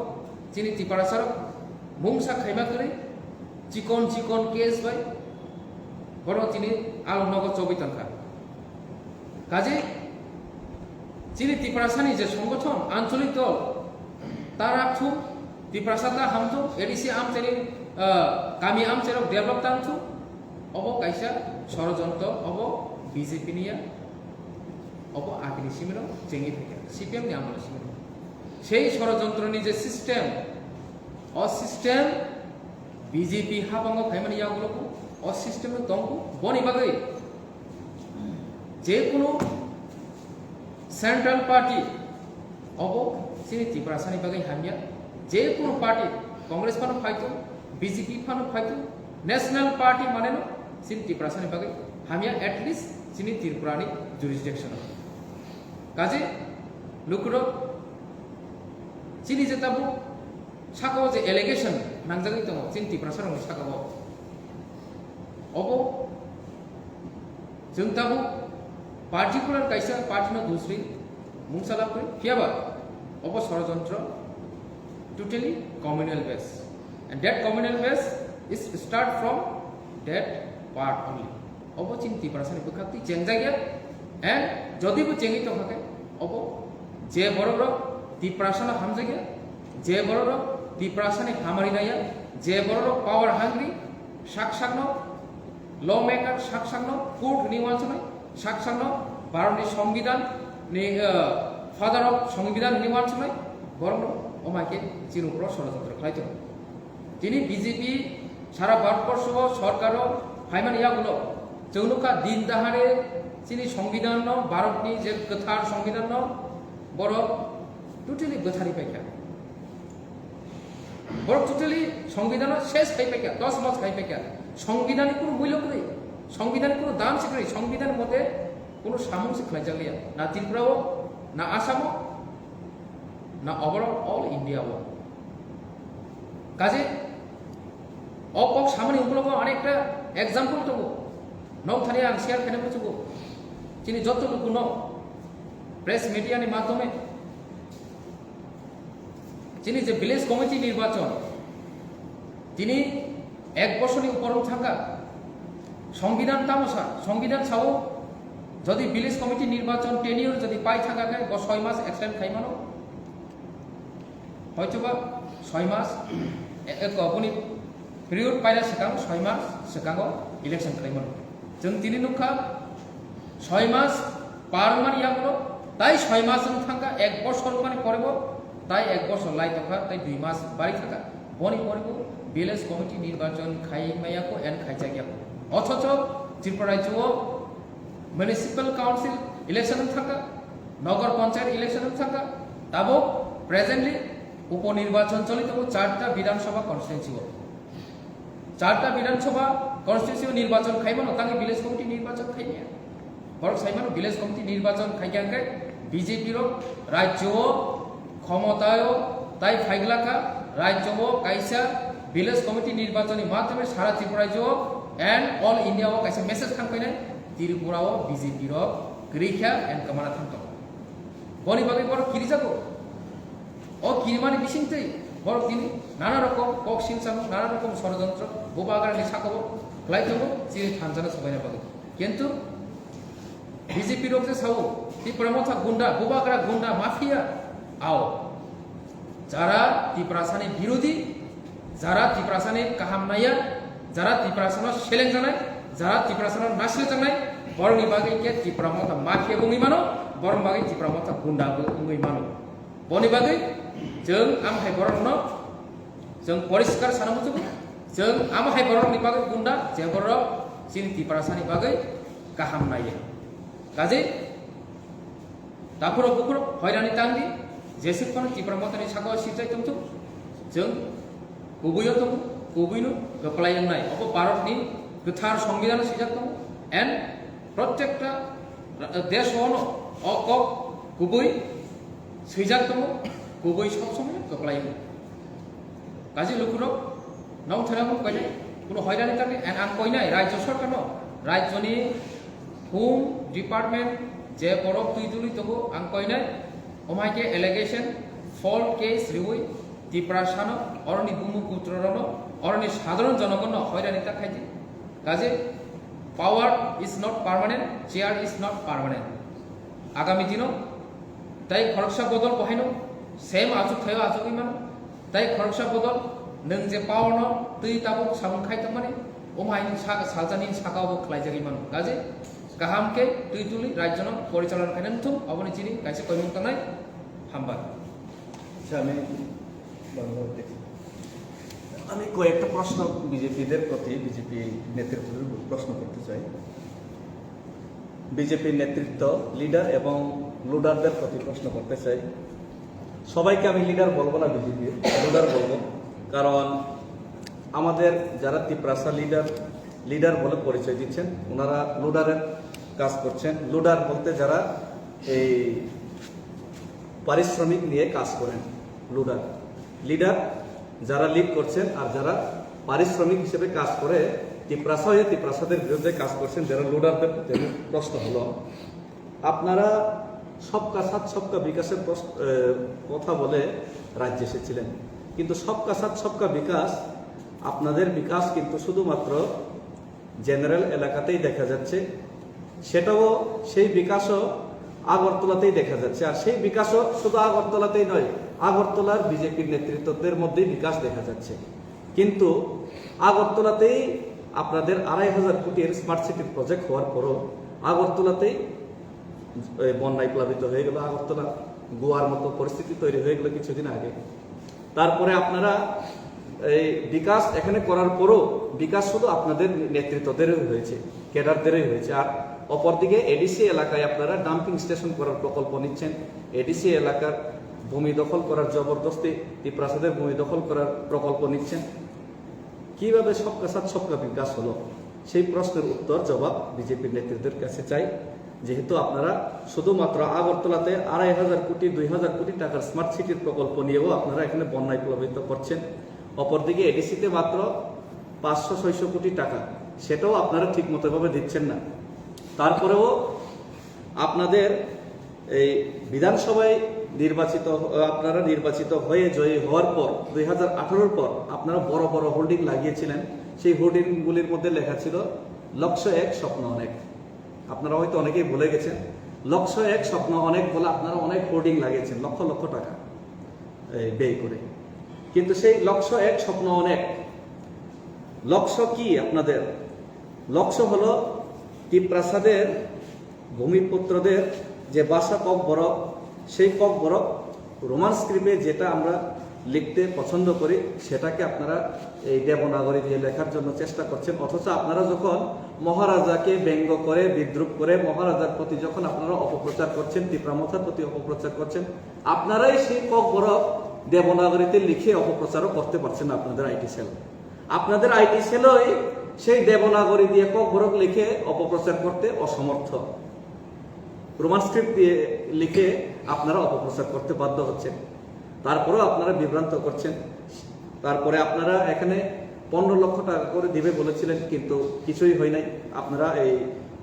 जिनि त्रिपुरा सर मुंसा खायमा करे चिकन केस बाय बरो तिनि आलम नगो चौबितनखा काजे जिनि त्रिपुरासानि जे संगठन आंचलिक दल तारा थु त्रिपुरासाता हामथु एडिसि आमचेनि गामि आमचेराव डेभलप तांथु अब कायसा षড়যন্ত্র अब बीजेपी निया अब आगनि सिमिराव जेंगि फैया सीपीएम नि आमल सिमिराव सेई षড়যন্ত্রनि जे सिस्टेम अ सिस्टेम बीजेपी हाबांगो फायमानि यागुलको अ सिस्टेम दंगु बनि बागै जे कोनो सेंट्रल पार्टी अब सिनि त्रिपुरासानि बागै हामिया जे कोनो पार्टी कांग्रेस फानो फाइतो बीजेपी फानो फाइतो नेशनल पार्टी माने न सिनि त्रिपुरासानि बागै हामिया एटलिस्ट চিনি ত্রিপুরানি জুরিসডিকশন কাজে লুকুর চিনি যে তাবু সাকাও যে এলিগেশন নাংজাগৈ দङ চিনি ত্রিপুরা सरकारनि साकाव अब जों ताबु पार्टिकुलर कायसा पार्टीनो दूसरी मुंसालाफोर कियाबा अब षड़यंत्र totally communal base and that communal base is start from that part only अब चिन ত্রিপুরাসানি বখাতি চেংজাগিয়া and যদি বো চেঙ্গি তো থাকে अब যে বড় ত্রিপুরাসানা হামজাগিয়া যে বড় ত্রিপুরাসানি হামারি নাইয়া যে বড় পাওয়ার হাংরি শাকসাগনো ল মেকার শাকসাগনো কোর্ট নির্বাচনে শাকসাগনো ভারতनि সংবিধান ফাদার অফ সংবিধান নির্বাচনে বরং ওমাকে চিরুপ্র ষড়যন্ত্র খাইতো তিনি বিজেপি সারা ভারতবর্ষ সরকার ফাইমান ইয়াগুলো জৌনুকা দিন দাহারে চিনি সংবিধান ভারতनि যে গোথার সংবিধাन বড় টোটালি গোথারি পাইকা বড় টোটালি সংবিধান শেষ খাই পাইকা 10 মাস খাই পাইকা সংবিধানের কোনো মূল্য নেই সংবিধানের কোনো দাম শিখে সংবিধানের মধ্যে কোনো সামংসিক খাইজাগলিয়া না ত্রিপুরাও না আসামও না ওভারঅল অল ইন্ডিয়াও কাজে অক সামনে উপলব্ধ অনেকটা এক্সাম্পল দङ নौ थाने आं शेयर खालामनो चुगौ चिनि जतलुकु न प्रेस मिडियानि माध्यमे चिनि जे विलेज कमिटी निर्वाचन তিনি 1 বছরनि উপরও থাকা সংবিধান তামসা সংবিধান ছাও যদি ভিলেজ কমিটি নির্বাচন টেনিয়র যদি পাই থাকা গায় 6 মাস এক্সটেন্ড খাইমানো হয়তোবা 6 মাস এক আপনি পিরিয়ড পাইলা সিগাं 6 মাস সিगाङाव ইলেকশন খাইমানো जों दिनै नुखा 6 মাস পারমান ইয়াগুলো তাই 6 মাস থাকা 1 বছর মানে পড়ব তাই 1 বছর লাই থাকা তাই 2 মাস বাড়ি থাকা বনি পড়ব ভিলেজ কমিটি নির্বাচন খাইমায়াকো এন্ড খাইজাগিয়াকো অথচ ত্রিপুরা রাজ্যও মিউনিসিপাল কাউন্সিল ইলেকশন থাকা নগর পঞ্চায়েত ইলেকশন থাকা তাবো প্রেজেন্টলি উপনির্বাচন চলিত 4টা বিধানসভা কনস্টিটুয়েন্সিও 4টা বিধানসভা কনস্টিটিউশন নির্বাচন খাইমানো তাকে ভিলেজ কমিটি নির্বাচন খাইনিয়া বড় সাইমানো ভিলেজ কমিটি নির্বাচন খাইয়াঙ্গে বিজেপির রাজ্য ক্ষমতায় তাই ফাইগলাকা রাজ্য কাইসা ভিলেজ কমিটি নির্বাচনের মাধ্যমে সারা ত্রিপুরা রাজ্য এন্ড অল ইন্ডিয়াও কাইসা মেসেজ থাকপাইনাই ত্রিপুরাও বিজেপির গ্রিখা এন্ড কামানা থাকতো বনি বাগে বড় কিরি যাবো ও কিরমানি বিশিংতেই বড় তিনি নানা রকম কক সিংসাম নানা রকম ষড়যন্ত্র বোবাগারনি সাকাবো লাইতবো চিনি থানজানা সবাইনা বাগে কিন্তু বিজেপি রোজে সাও ত্রিপুরা মথা গুন্ডা বোবাগারা গুন্ডা মাফিয়া আও যারা ত্রিপুরাসানি বিরোধী যারা ত্রিপুরাসানি কাহামনাইয়া যারা ত্রিপুরাসানো সেলেং জানাই যারা ত্রিপুরাসানো নাসলে জানাই বড়নি বাগে কে ত্রিপুরা মথা মাফিয়া বুङै मानो বরং বাগে ত্রিপুরা মথা গুন্ডা बुङै मानो বনি बागे जों आमहाय बर'नो जों परिष्कार सानमु जों आमहाय बर'नि बागै गुन्डा जे बर' चिनि त्रिपुरासानि बागै गाहाम नायो काजे दाफोर बुकुर हयरानि तांदि जेसेबां त्रिपुरा मथानि सागाव सिजाय दंथु जों गुबैयाव दं गुबैनो गोपलायनाय अब भारतनि गोथार संविधान सिजाक दं एन्ड प्रत्येकटा देशआवनो अक गुबै सिजाक दं गुबै सब समय गोपलायो काजे लुकुर नौ थानाखौ कयनाय কোনো হয়রানি থাকে এন্ড আং কইনাই রাজ্য সরকারনো রাজ্যনি হোম ডিপার্টমেন্ট যে বরফ তুইতুলি তবু আং কইনাই ওমাইকে এলিগেশন ফল কেস রিউই ত্রিপুরাসানো অরনি বুমুপুত্ররনো অরনি সাধারণ জনগণ হয়রানি তাকাইজি কাজে power is not permanent chair is not permanent আগামী দিনও তাই খরকসা বদল বহাইনো सेम आजु थायो आजुगै मानो ताई खरकसा बदल नों जे पावनो तै ताबो साबुन खाइतो माने ओमाय सालजानि सागावबो खलाइजागै मानो गाजे गाहामके तै तुलि राज्यनो परिचालन खाइनथु अबनि जिनि गाइसे कयमुं तानाय हामबा আমি কয়েকটা প্রশ্ন বিজেপিদের প্রতি বিজেপি নেতৃত্বের প্রশ্ন করতে চাই বিজেপি নেতৃত্ব লিডার এবং লুডারদের প্রতি প্রশ্ন করতে চাই সবাইকে আমি লিডার বলবো না বিজেপি লুডার বলবো কারণ আমাদের যারা ত্রিপুরাসা লিডার বলে পরিচয় দিচ্ছেন ওনারা লুডারের কাজ করছেন। লুডার বলতে যারা এই পারিশ্রমিক নিয়ে কাজ করেন, লুডার। লিডার যারা লিড করছেন, আর যারা পারিশ্রমিক হিসেবে কাজ করে তিপ্রাসা হয়ে তিপ্রাসাদের বিরুদ্ধে কাজ করছেন, যারা লুডারদের প্রশ্ন হলো, আপনারা সবকা সাথ সবকা বিকাশের কথা বলে রাজ্যে এসেছিলেন, কিন্তু সবকা সাথ সবকা বিকাশ, আপনাদের বিকাশ কিন্তু শুধুমাত্র জেনারেল এলাকাতেই দেখা যাচ্ছে, সেটাও সেই বিকাশও আগরতলাতেই দেখা যাচ্ছে। আর সেই বিকাশও শুধু আগরতলাতেই নয়, আগরতলার বিজেপির নেতৃত্বদের মধ্যেই বিকাশ দেখা যাচ্ছে। কিন্তু আগরতলাতেই আপনাদের ২৫০০ কোটির স্মার্ট সিটির প্রজেক্ট হওয়ার পরও আগরতলাতেই বন্যায় প্লাবিত হয়ে গেল, আগরতলা গোয়ার মতো পরিস্থিতি তৈরি হয়ে গেল কিছুদিন আগে। তারপরে আপনারা এই বিকাশ এখানে করার পরও বিকাশ শুধু আপনাদের নেতৃত্বদেরই হয়েছে, ক্যাডারদেরই হয়েছে। আর অপরদিকে এডিসি এলাকায় আপনারা ডাম্পিং স্টেশন করার প্রকল্প নিচ্ছেন, এডিসি এলাকার ভূমি দখল করার, জবরদস্তি তিপ্রাসাদের ভূমি দখল করার প্রকল্প নিচ্ছেন। কিভাবে সবকা সাথ সবকা বিকাশ হলো, সেই প্রশ্নের উত্তর জবাব বিজেপির নেতৃত্বের কাছে চাই। যেহেতু আপনারা শুধুমাত্র আগরতলাতে ২৫০০ কোটি ২০০০ কোটি টাকার স্মার্ট সিটির প্রকল্প নিয়েও আপনারা এখানে বন্যায় প্লাবিত করছেন, অপরদিকে এডিসিতে মাত্র ৫০০-৬০০ কোটি টাকা, সেটাও আপনারা ঠিক মতো ভাবে দিচ্ছেন না। তারপরেও আপনাদের এই বিধানসভায় আপনারা নির্বাচিত হয়ে জয়ী হওয়ার পর ২০১৮ পর আপনারা বড় বড় হোর্ডিং লাগিয়েছিলেন। সেই হোর্ডিংগুলির মধ্যে লেখা ছিল লক্ষ্য এক স্বপ্ন অনেক। আপনারা হয়তো অনেকেই ভুলে গেছেন, লক্ষ্য এক স্বপ্ন অনেক বলে আপনারা অনেক হোর্ডিং লাগিয়েছেন লক্ষ লক্ষ টাকা ব্যয় করে। কিন্তু সেই লক্ষ্য এক স্বপ্ন অনেক লক্ষ্য কি আপনাদের? লক্ষ্য হলো তিপ্রাসাদের ভূমিপুত্রদের যে বাসা ককবরক, সেই ককবরক রোমান স্ক্রিপ্টে যেটা আমরা লিখতে পছন্দ করি সেটাকে আপনারা এই দেবনাগরী দিয়ে লেখার জন্য চেষ্টা করছেন। অথচ আপনারা যখন মহারাজাকে ব্যঙ্গ করে, বিদ্রুপ করে, মহারাজার প্রতি যখন আপনারা অপপ্রচার করছেন, তিপ্রামথার প্রতি অপপ্রচার করছেন, আপনারাই সেই ককবরক দেবনাগরীতে লিখে অপপ্রচারও করতে পারছেন না। আপনাদের আইটি সেল, আপনাদের আইটি সেলই সেই দেবনাগরী দিয়ে ককবরক লিখে অপপ্রচার করতে অসমর্থ। রোমান স্ক্রিপ্ট দিয়ে লিখে আপনারা অপপ্রচার করতে বাধ্য হচ্ছেন, তারপরেও আপনারা বিভ্রান্ত করছেন। তারপরে আপনারা এখানে ১৫ লক্ষ টাকা করে দিবে বলেছিলেন, কিন্তু কিছুই হয় নাই। আপনারা এই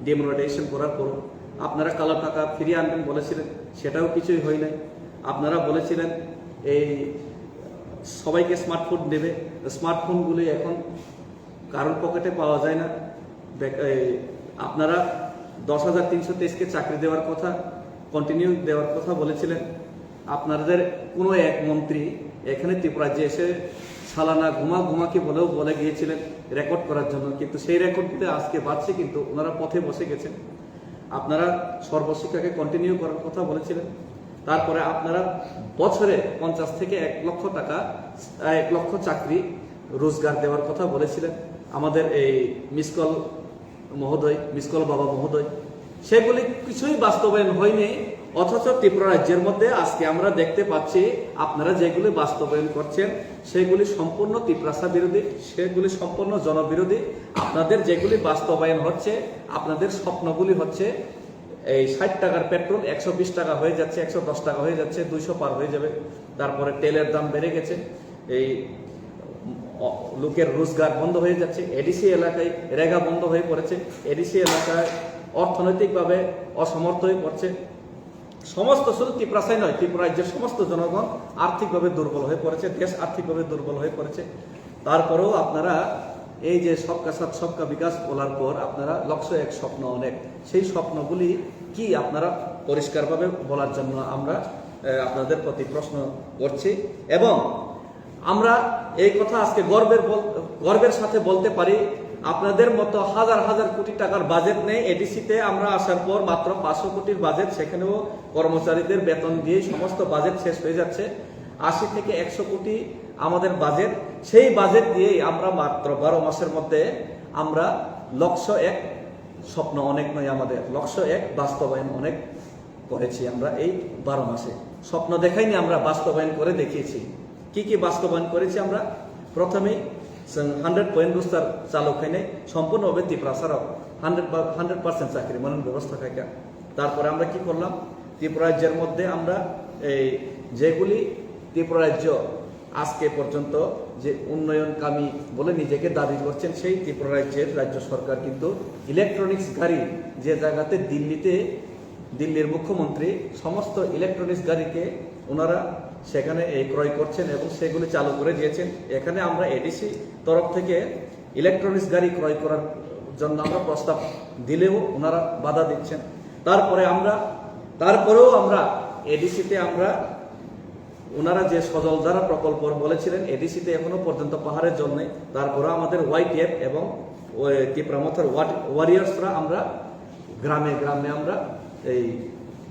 ডিমোনেটাইজেশন করার পর আপনারা কালো টাকা ফিরিয়ে আনবেন বলেছিলেন, সেটাও কিছুই হয় নাই। আপনারা বলেছিলেন এই সবাইকে স্মার্টফোন দেবে, স্মার্টফোনগুলি এখন কারোর পকেটে পাওয়া যায় না। আপনারা ১০,৩২৩কে চাকরি দেওয়ার কথা, কন্টিনিউ দেওয়ার কথা বলেছিলেন। আপনাদের কোনো এক মন্ত্রী এখানে ত্রিপুরাজ্যে এসে সালানা ঘুমাকে বলেও বলে গিয়েছিলেন রেকর্ড করার জন্য, কিন্তু সেই রেকর্ডটিতে আজকে বাড়ছে, কিন্তু ওনারা পথে বসে গেছেন। আপনারা সর্বশিক্ষাকে কন্টিনিউ করার কথা বলেছিলেন। তারপরে আপনারা বছরে ৫০ থেকে ১ লক্ষ টাকা, ১ লক্ষ চাকরি রোজগার দেওয়ার কথা বলেছিলেন আমাদের এই মিসকল বাবা মহোদয়। সেগুলি কিছুই বাস্তবায়ন হয়নি। অথচ ত্রিপুরা রাজ্যের মধ্যে আজকে আমরা দেখতে পাচ্ছি আপনারা যেগুলি বাস্তবায়ন করছেন সেগুলি সম্পূর্ণ ত্রিপ্রাসা বিরোধী, সেগুলি সম্পূর্ণ জনবিরোধী। আপনাদের যেগুলি বাস্তবায়ন হচ্ছে, আপনাদের স্বপ্নগুলি হচ্ছে এই ৬০ টাকার পেট্রোল ১২০ টাকা হয়ে যাচ্ছে, ১১০ টাকা হয়ে যাচ্ছে, ২০০ পার হয়ে যাবে। তারপরে তেলের দাম বেড়ে গেছে, এই লোকের রোজগার বন্ধ হয়ে যাচ্ছে, এডিসি এলাকায় রেগা বন্ধ হয়ে পড়েছে, এডিসি এলাকায় অর্থনৈতিকভাবে অসমর্থ হয়ে পড়ছে। সমস্ত শুধু ত্রিপুরাসাই নয়, ত্রিপুরা রাজ্যের সমস্ত জনগণ আর্থিকভাবে দুর্বল হয়ে পড়েছে, দেশ আর্থিকভাবে দুর্বল হয়ে পড়েছে। তারপরেও আপনারা এই যে সবকা সাথ সবকা বিকাশ বলার পর আপনারা লক্ষ্য এক স্বপ্ন অনেক, সেই স্বপ্নগুলি কি আপনারা পরিষ্কারভাবে বলার জন্য আমরা আপনাদের প্রতি প্রশ্ন করছি। এবং আমরা এই কথা আজকে গর্বের সাথে বলতে পারি, আপনাদের মতো হাজার হাজার কোটি টাকার বাজেট নেই এডিসিতে। আমরা আসার পর মাত্র ৫০০ কোটির বাজেট, সেখানেও কর্মচারীদের বেতন দিয়ে সমস্ত বাজেট শেষ হয়ে যাচ্ছে। ৮০ থেকে ১০০ কোটি আমাদের বাজেট, সেই বাজেট দিয়েই আমরা মাত্র ১২ মাসের মধ্যে আমরা লক্ষ্য এক স্বপ্ন অনেক নয়, আমাদের লক্ষ্য এক বাস্তবায়ন অনেক করেছি। আমরা এই ১২ মাসে স্বপ্ন দেখাইনি, আমরা বাস্তবায়ন করে দেখিয়েছি। কি কি বাস্তবায়ন করেছি আমরা? প্রথমেই 100 পয়েন্ট রুস্টার চালু হয় নাই, সম্পূর্ণভাবে ত্রিপ্রাসার 100% চাকরি মানন ব্যবস্থা থাকে। তারপরে আমরা কি করলাম, ত্রিপুরা রাজ্যের মধ্যে আমরা এই যেগুলি ত্রিপুরা রাজ্য আজকে পর্যন্ত যে উন্নয়নকামী বলে নিজেকে দাবি করছেন, সেই ত্রিপুরা রাজ্যের রাজ্য সরকার কিন্তু ইলেকট্রনিক্স গাড়ি যে জায়গাতে দিল্লির মুখ্যমন্ত্রী সমস্ত ইলেকট্রনিক্স গাড়িকে ওনারা সেখানে ক্রয় করছেন এবং সেগুলি চালু করে দিয়েছেন। এখানে আমরা এডিসি তরফ থেকে ইলেকট্রনিক্স গাড়ি ক্রয় করার জন্য আমরা প্রস্তাব দিলেও ওনারা বাধা দিচ্ছেন। তারপরেও আমরা এডিসিতে ওনারা যে সজলধারা প্রকল্প বলেছিলেন, এডিসিতে এখনো পর্যন্ত পাহাড়ের জন্য নেই। তারপরে আমাদের YTF এবং ত্রিপুরামথার ওয়ারিয়ার্সরা আমরা গ্রামে গ্রামে আমরা এই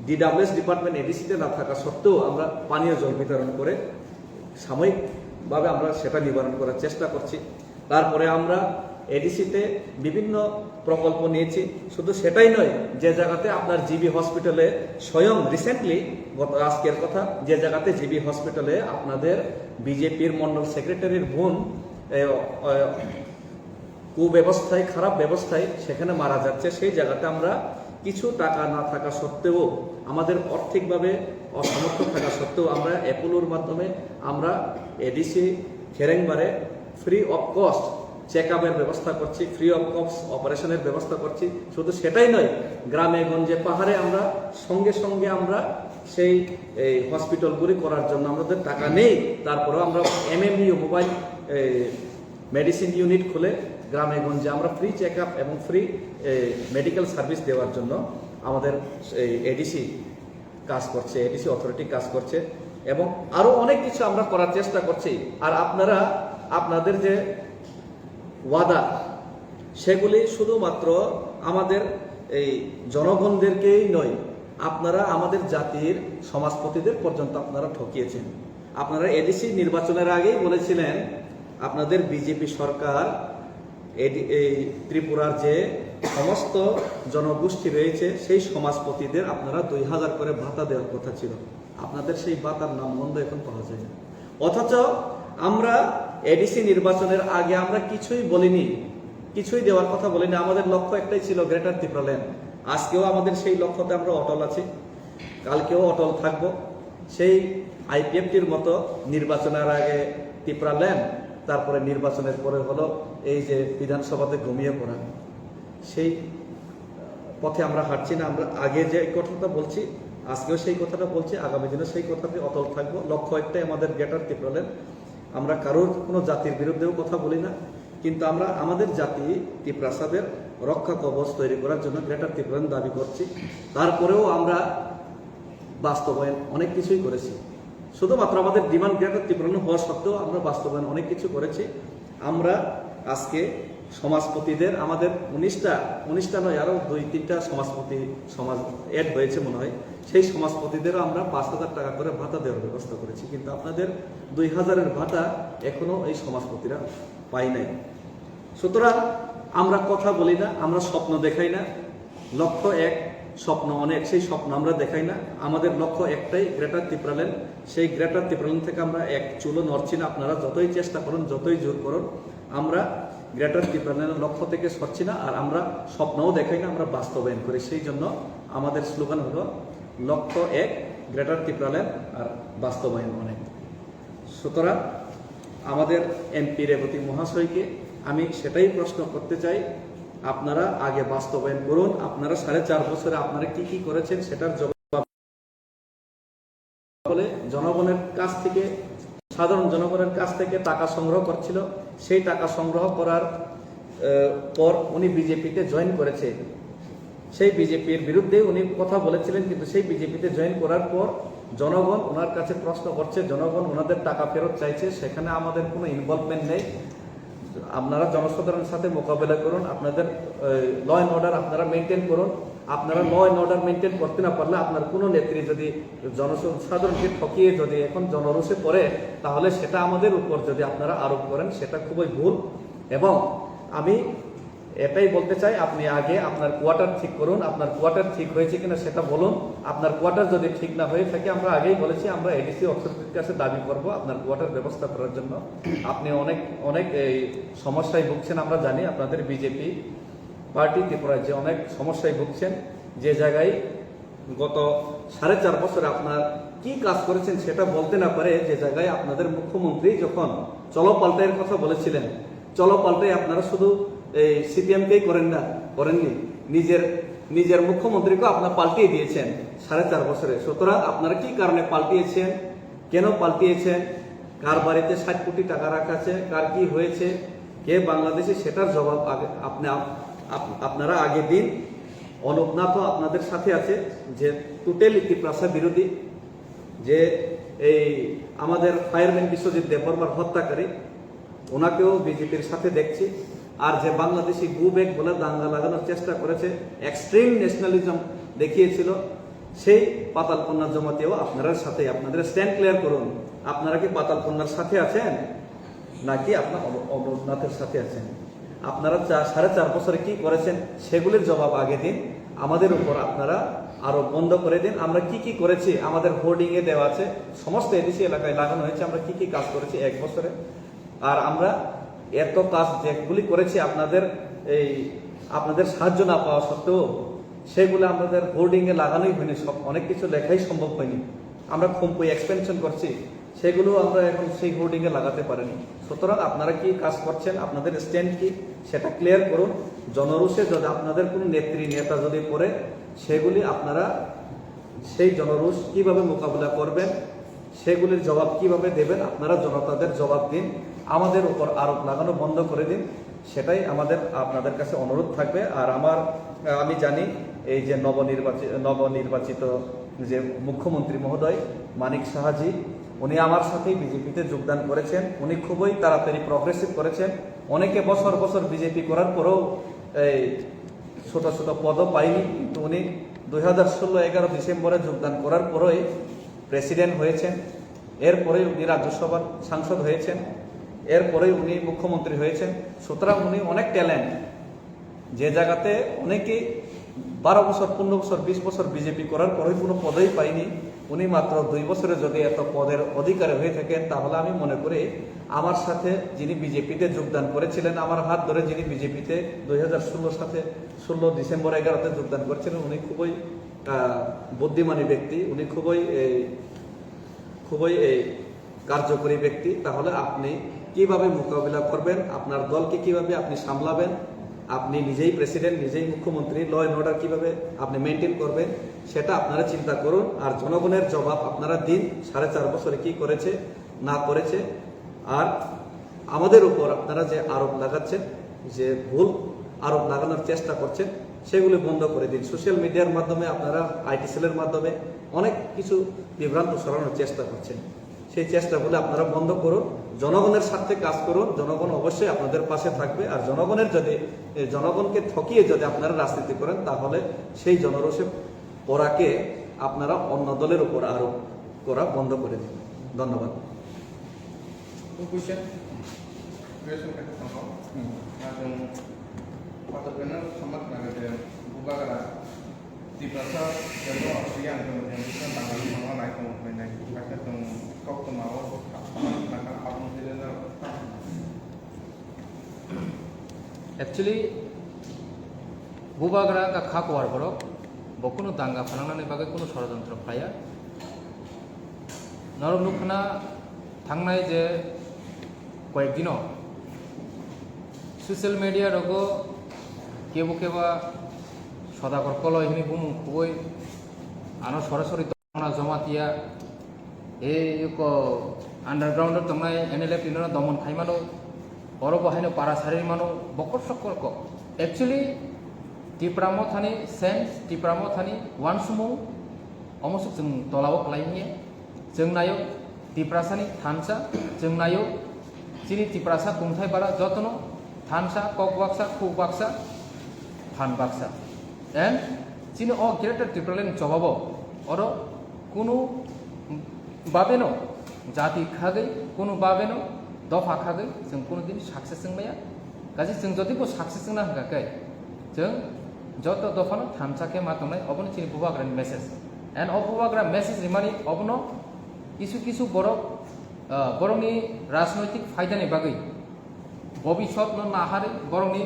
DWS ডিপার্টমেন্ট এডিসিতে না থাকা সত্ত্বেও আমরা পানীয় জল বিতরণ করে সাময়িকভাবে আমরা সেটা নিবারণ করার চেষ্টা করছি। তারপরে আমরা এডিসিতে বিভিন্ন প্রকল্প নিয়েছি। শুধু সেটাই নয়, যে জায়গাতে আপনার জিবি হসপিটালে স্বয়ং রিসেন্টলি আজকের কথা, যে জায়গাতে জিবি হসপিটালে আপনাদের বিজেপির মন্ডল সেক্রেটারির বোন কুব্যবস্থায়, খারাপ ব্যবস্থায় সেখানে মারা যাচ্ছে, সেই জায়গাতে আমরা কিছু টাকা না থাকা সত্ত্বেও, আমাদের আর্থিকভাবে অসমর্থ থাকা সত্ত্বেও আমরা অ্যাপোলোর মাধ্যমে আমরা এডিসি খেরেংবারে ফ্রি অফ কস্ট চেক আপের ব্যবস্থা করছি, ফ্রি অফ কস্ট অপারেশনের ব্যবস্থা করছি। শুধু সেটাই নয়, গ্রামে গঞ্জে পাহাড়ে আমরা সঙ্গে সঙ্গে আমরা সেই হসপিটালগুলি করার জন্য আমাদের টাকা নেই, তারপরেও আমরা MMU মোবাইল মেডিসিন ইউনিট খুলে গ্রামে গঞ্জে আমরা ফ্রি চেক আপ এবং ফ্রি মেডিকেল সার্ভিস দেওয়ার জন্য আমাদের এডিসি কাজ করছে, এডিসি অথরিটি কাজ করছে এবং আরো অনেক কিছু আমরা করার চেষ্টা করছি। আর আপনাদের যে ওয়াদা, সেগুলি শুধুমাত্র আমাদের এই জনগণদেরকেই নয়, আপনারা আমাদের জাতির সমাজপতিদের পর্যন্ত আপনারা ঠকিয়েছেন। আপনারা এডিসি নির্বাচনের আগেই বলেছিলেন আপনাদের বিজেপি সরকার এই ত্রিপুরার যে সমস্ত জনগোষ্ঠী রয়েছে সেই সমাজপতিদের আপনারা 2000 করে ভাতা দেওয়ার কথা ছিল। আপনাদের সেই ভাতার নাম গন্ধ এখন পাওয়া যায় না। অথচ আমরা এডিসি নির্বাচনের আগে আমরা কিছুই বলিনি, কিছুই দেওয়ার কথা বলিনি। আমাদের লক্ষ্য একটাই ছিল, গ্রেটার ত্রিপুরা ল্যান্ড। আজকেও আমাদের সেই লক্ষ্যতে আমরা অটল আছি, কালকেও অটল থাকব। সেই IPFটির মতো নির্বাচনের আগে ত্রিপুরা ল্যান্ড, তারপরে নির্বাচনের পরে হলো এই যে বিধানসভাতে ঘুমিয়ে পড়া, সেই পথে আমরা হাঁটছি না। আমরা আগে যে কথাটা বলছি, আজকেও সেই কথাটা বলছি, আগামী দিনে সেই কথাতে অটল থাকবো। লক্ষ্য একটাই আমাদের গ্রেটার ত্রিপুরা ল্যান্ড। আমরা কারোর কোনো জাতির বিরুদ্ধেও কথা বলি না, কিন্তু আমরা আমাদের জাতি ত্রিপ্রাসাদের রক্ষা কবচ তৈরি করার জন্য গ্রেটার ত্রিপুরা ল্যান্ড দাবি করছি। তারপরেও আমরা বাস্তবায়ন অনেক কিছুই করেছি। শুধুমাত্র আমাদের ডিমান্ড গ্রেটার ত্রিপুরা ল্যান্ড হওয়া সত্ত্বেও আমরা বাস্তবায়ন অনেক কিছু করেছি। আমরা আজকে সমাজপতিদের আমাদের 19টা নয়, আরো 2-3টা সমাজ এড হয়েছে মনে হয়, সেই সমাজপতিদেরও আমরা 5000 টাকা করে ভাতা দেওয়ার ব্যবস্থা করেছি। কিন্তু আপনাদের 2000-এর ভাতা এখনো এই সমাজপতিরা পাই নাই। সুতরাং আমরা কথা বলি না, আমরা স্বপ্ন দেখাই না। লক্ষ্য এক, স্বপ্ন অনেক, সেই স্বপ্ন আমরা দেখাই না। আমাদের লক্ষ্য একটাই, গ্রেটার ত্রিপুরা ল্যান্ড। সেই গ্রেটার ত্রিপুরা ল্যান্ড থেকে আমরা এক চুলো নড়ছি না। আপনারা যতই চেষ্টা করুন, যতই জোর করুন, আমরা গ্রেটার ত্রিপুরা ল্যান্ডের লক্ষ্য থেকে সরছি না। আর আমরা স্বপ্নও দেখাই না, আমরা বাস্তবায়ন করি। সেই জন্য আমাদের স্লোগান হলো লক্ষ্য এক, গ্রেটার ত্রিপুরা ল্যান্ড, আর বাস্তবায়ন অনেক। সুতরাং আমাদের MP রেবতী মহাশয়কে আমি সেটাই প্রশ্ন করতে চাই, আপনারা আগে বাস্তবায়ন করুন। আপনারা 4.5 বছরে আপনারা কি করেছেন সেটার জবাব বলে জনগণের কাছ থেকে, সাধারণ জনগণের কাছ থেকে টাকা সংগ্রহ করছিল। সেই টাকা সংগ্রহ করার পর উনি বিজেপিতে জয়েন করেছে। সেই বিজেপির বিরুদ্ধে উনি কথা বলেছিলেন, কিন্তু সেই বিজেপিতে জয়েন করার পর জনগণ ওনার কাছে প্রশ্ন করছে, জনগণ ওনাদের টাকা ফেরত চাইছে। সেখানে আমাদের কোনো ইনভলভমেন্ট নেই। আপনারা জনসাধারণের সাথে মোকাবেলা করুন, আপনাদের ল অ্যান্ড অর্ডার আপনারা মেনটেন করুন। আপনারা ল অ্যান্ড অর্ডার মেনটেন করতে না পারলে, আপনার কোনো নেত্রী যদি জনসাধারণকে ঠকিয়ে যদি এখন জনরোষে পড়ে, তাহলে সেটা আমাদের উপর যদি আপনারা আরোপ করেন, সেটা খুবই ভুল। এবং আমি এটাই বলতে চাই, আপনি আগে আপনার কোয়ার্টার ঠিক করুন। আপনার কোয়ার্টার ঠিক হয়েছে কিনা সেটা বলুন। আপনার কোয়ার্টার যদি ঠিক না হয়ে থাকে, আমরা আগেই বলেছি আমরা এডিসি অথরিটির কাছে দাবি করব আপনার কোয়ার্টার ব্যবস্থা করার জন্য। আপনি অনেক এই সমস্যায় ভুগছেন, আমরা জানি। আপনাদের বিজেপি পার্টি ত্রিপুরায় যে অনেক সমস্যায় ভুগছেন, যে জায়গায় গত 4.5 বছরে আপনার কি কাজ করেছেন সেটা বলতে না পারে, যে জায়গায় আপনাদের মুখ্যমন্ত্রী যখন চলো পাল্টাইয়ের কথা বলেছিলেন, চলো পাল্টাই আপনারা শুধু এই সিপিএমকেই করেননি, নিজের মুখ্যমন্ত্রীকে আপনারা পাল্টিয়ে দিয়েছেন 4.5 বছরে। সুতরাং আপনারা কি কারণে পাল্টিয়েছেন, কেন পাল্টিয়েছেন, কার বাড়িতে 60 কোটি টাকা রাখা আছে, কার কি হয়েছে, কে বাংলাদেশে, সেটার জবাব আপনারা আগে দিন। অনুপনাথও আপনাদের সাথে আছে, যে টোটালি ত্রিপ্রাসা বিরোধী, যে এই আমাদের ফায়ারম্যান বিশ্বজিৎ দেববর্মার হত্যাকারী, ওনাকেও বিজেপির সাথে দেখছি। আর যে বাংলাদেশি গুবেক বলে দাঙ্গা লাগানোর চেষ্টা করেছে, এক্সট্রিম ন্যাশনালিজম দেখিয়েছিল, সেই পাতালকন্যা জমাতেও আপনার সাথে, আপনাদের স্ট্যান্ড ক্লিয়ার করুন। আপনারা কি পাতালকন্যার সাথে আছেন নাকি আপনার অমরনাথের সাথে আছেন? আপনারা 4.5 বছরে কি করেছেন সেগুলির জবাব আগে দিন। আমাদের উপর আপনারা আরো বন্ধ করে দিন। আমরা কি কি করেছি আমাদের হোর্ডিং এ দেওয়া আছে, সমস্ত এডিসি এলাকায় লাগানো হয়েছে, আমরা কি কি কাজ করেছি 1 বছরে। আর আমরা এত কাজ যেগুলি করেছি আপনাদের সাহায্য না পাওয়া সত্ত্বেও, সেগুলো আমাদের হোর্ডিং এ লাগানোই হয়নি, সব অনেক কিছু লেখাই সম্ভব হয়নি। আমরা খুম্পুই এক্সপেনশন করছি, সেগুলো আমরা এখন সেই হোর্ডিং এ লাগাতে পারিনি। সুতরাং আপনারা কি কাজ করছেন, আপনাদের স্ট্যান্ড কি, সেটা ক্লিয়ার করুন। জনরোষে যদি আপনাদের কোনো নেতা যদি পড়ে, সেগুলি আপনারা সেই জনরোষ কিভাবে মোকাবিলা করবেন, সেগুলির জবাব কিভাবে দেবেন, আপনারা জনতাদের জবাব দিন। আমাদের উপর আরোপ লাগানো বন্ধ করে দিন, সেটাই আপনাদের কাছে অনুরোধ থাকবে। আর আমি জানি এই যে নবনির্বাচিত যে মুখ্যমন্ত্রী মহোদয় মানিক সাহাজি, উনি আমার সাথেই বিজেপিতে যোগদান করেছেন। উনি খুবই তাড়াতাড়ি প্রগ্রেসিভ করেছেন। অনেকে বছর বছর বিজেপি করার পরেও এই ছোট ছোট পদও পায়নি, কিন্তু উনি 2016-11 ডিসেম্বরে যোগদান করার পরেই প্রেসিডেন্ট হয়েছেন। এরপরেই উনি রাজ্যসভার সাংসদ হয়েছেন, এরপরেই উনি মুখ্যমন্ত্রী হয়েছেন। সুতরাং উনি অনেক ট্যালেন্ট, যে জায়গাতে অনেকে 12 বছর, 15 বছর, 20 বছর বিজেপি করার পরে কোনো পদই পাইনি, উনি মাত্র 2 বছরে যদি এত পদের অধিকারী হয়ে থাকেন, তাহলে আমি মনে করি আমার সাথে যিনি বিজেপিতে যোগদান করেছিলেন, আমার হাত ধরে যিনি বিজেপিতে 2016 ডিসেম্বর 11-তে যোগদান করেছিলেন, উনি খুবই বুদ্ধিমানী ব্যক্তি, উনি খুবই কার্যকরী ব্যক্তি। তাহলে আপনি কিভাবে মোকাবিলা করবেন, আপনার দলকে কিভাবে আপনি সামলাবেন, আপনি নিজেই প্রেসিডেন্ট, নিজেই মুখ্যমন্ত্রী, ল অ্যান্ড অর্ডার কিভাবে আপনি মেনটেন করবেন, সেটা আপনারা চিন্তা করুন। আর জনগণের জবাব আপনারা দিন, 4.5 বছরে কি করেছে না করেছে। আর আমাদের উপর আপনারা যে আরোপ লাগাচ্ছেন, যে ভুল আরোপ লাগানোর চেষ্টা করছেন, সেগুলি বন্ধ করে দিন। সোশ্যাল মিডিয়ার মাধ্যমে আপনারা আইটি সেলের মাধ্যমে অনেক কিছু বিভ্রান্ত ছড়ানোর চেষ্টা করছেন, সেই চেষ্টাগুলো আপনারা বন্ধ করুন। জনগণের স্বার্থে কাজ করুন, জনগণ অবশ্যই আপনাদের পাশে থাকবে। আর জনগণকে ঠকিয়ে যদি আপনারা রাজনীতি করেন, তাহলে সেই জনরোষে পড়াকে আপনারা অন্য দলের উপর আরোপ করা বন্ধ করে দিন। ধন্যবাদ। Question ka tama. Atong patapena samat na gade bubagara di prasa jano apriyan ko ng isa tangal mga nai ko may nai kasi tong kok tumawo naka apong sila na Actually, বুবাগরা কা খা কোয়ার বড় বকুনো দাঙ্গা ফানাংনাनै বাগै কোনো ষড়যন্ত্র ফায়া নরমলুখনা থাंनाय যে কয়েকদিনও social media রগো কেবো কেবা সদাগর কলয় হিনি বুমু খুবই আনো সরাসরি তংনা জমাতিয়া এই আন্ডারগ্রাউন্ডের তংনাय এনএলএফ ইনরা দমন খাইমানো বড় বাহাইনো পারাসারির মানো বকর সকর ক एक्चुअली टिप्रामो थानी सेंस टिप्रामो थानी वन सुमो अमसुक जों तलाव खालायनिए जों नायो टिप्रासानि थानसा जों नायो जिनि टिप्रासा कुंथाय बारा जतनो थानसा ककबाक्सा खुबाक्सा फानबाक्सा and Jini a greater Tipraland जवाबो अरो कुनु बाबेनो जाति खागै कुनु बाबेनो दफा खागै जों कुनु दिन सक्सेस जों माया गाजी जों जदि को सक्सेस जों ना हगाखै जों যত দফানো থামসাকে মাতনায় অবনো চিনি বুবাগ্রানি মেসেজ এন্ড অবুবাগ্রা মেসেজ রিমানি অবনো কিছু বরংনি রাজনৈতিক ফায়দানি বাগৈ ভবিষ্যৎ নাহারে বরংনি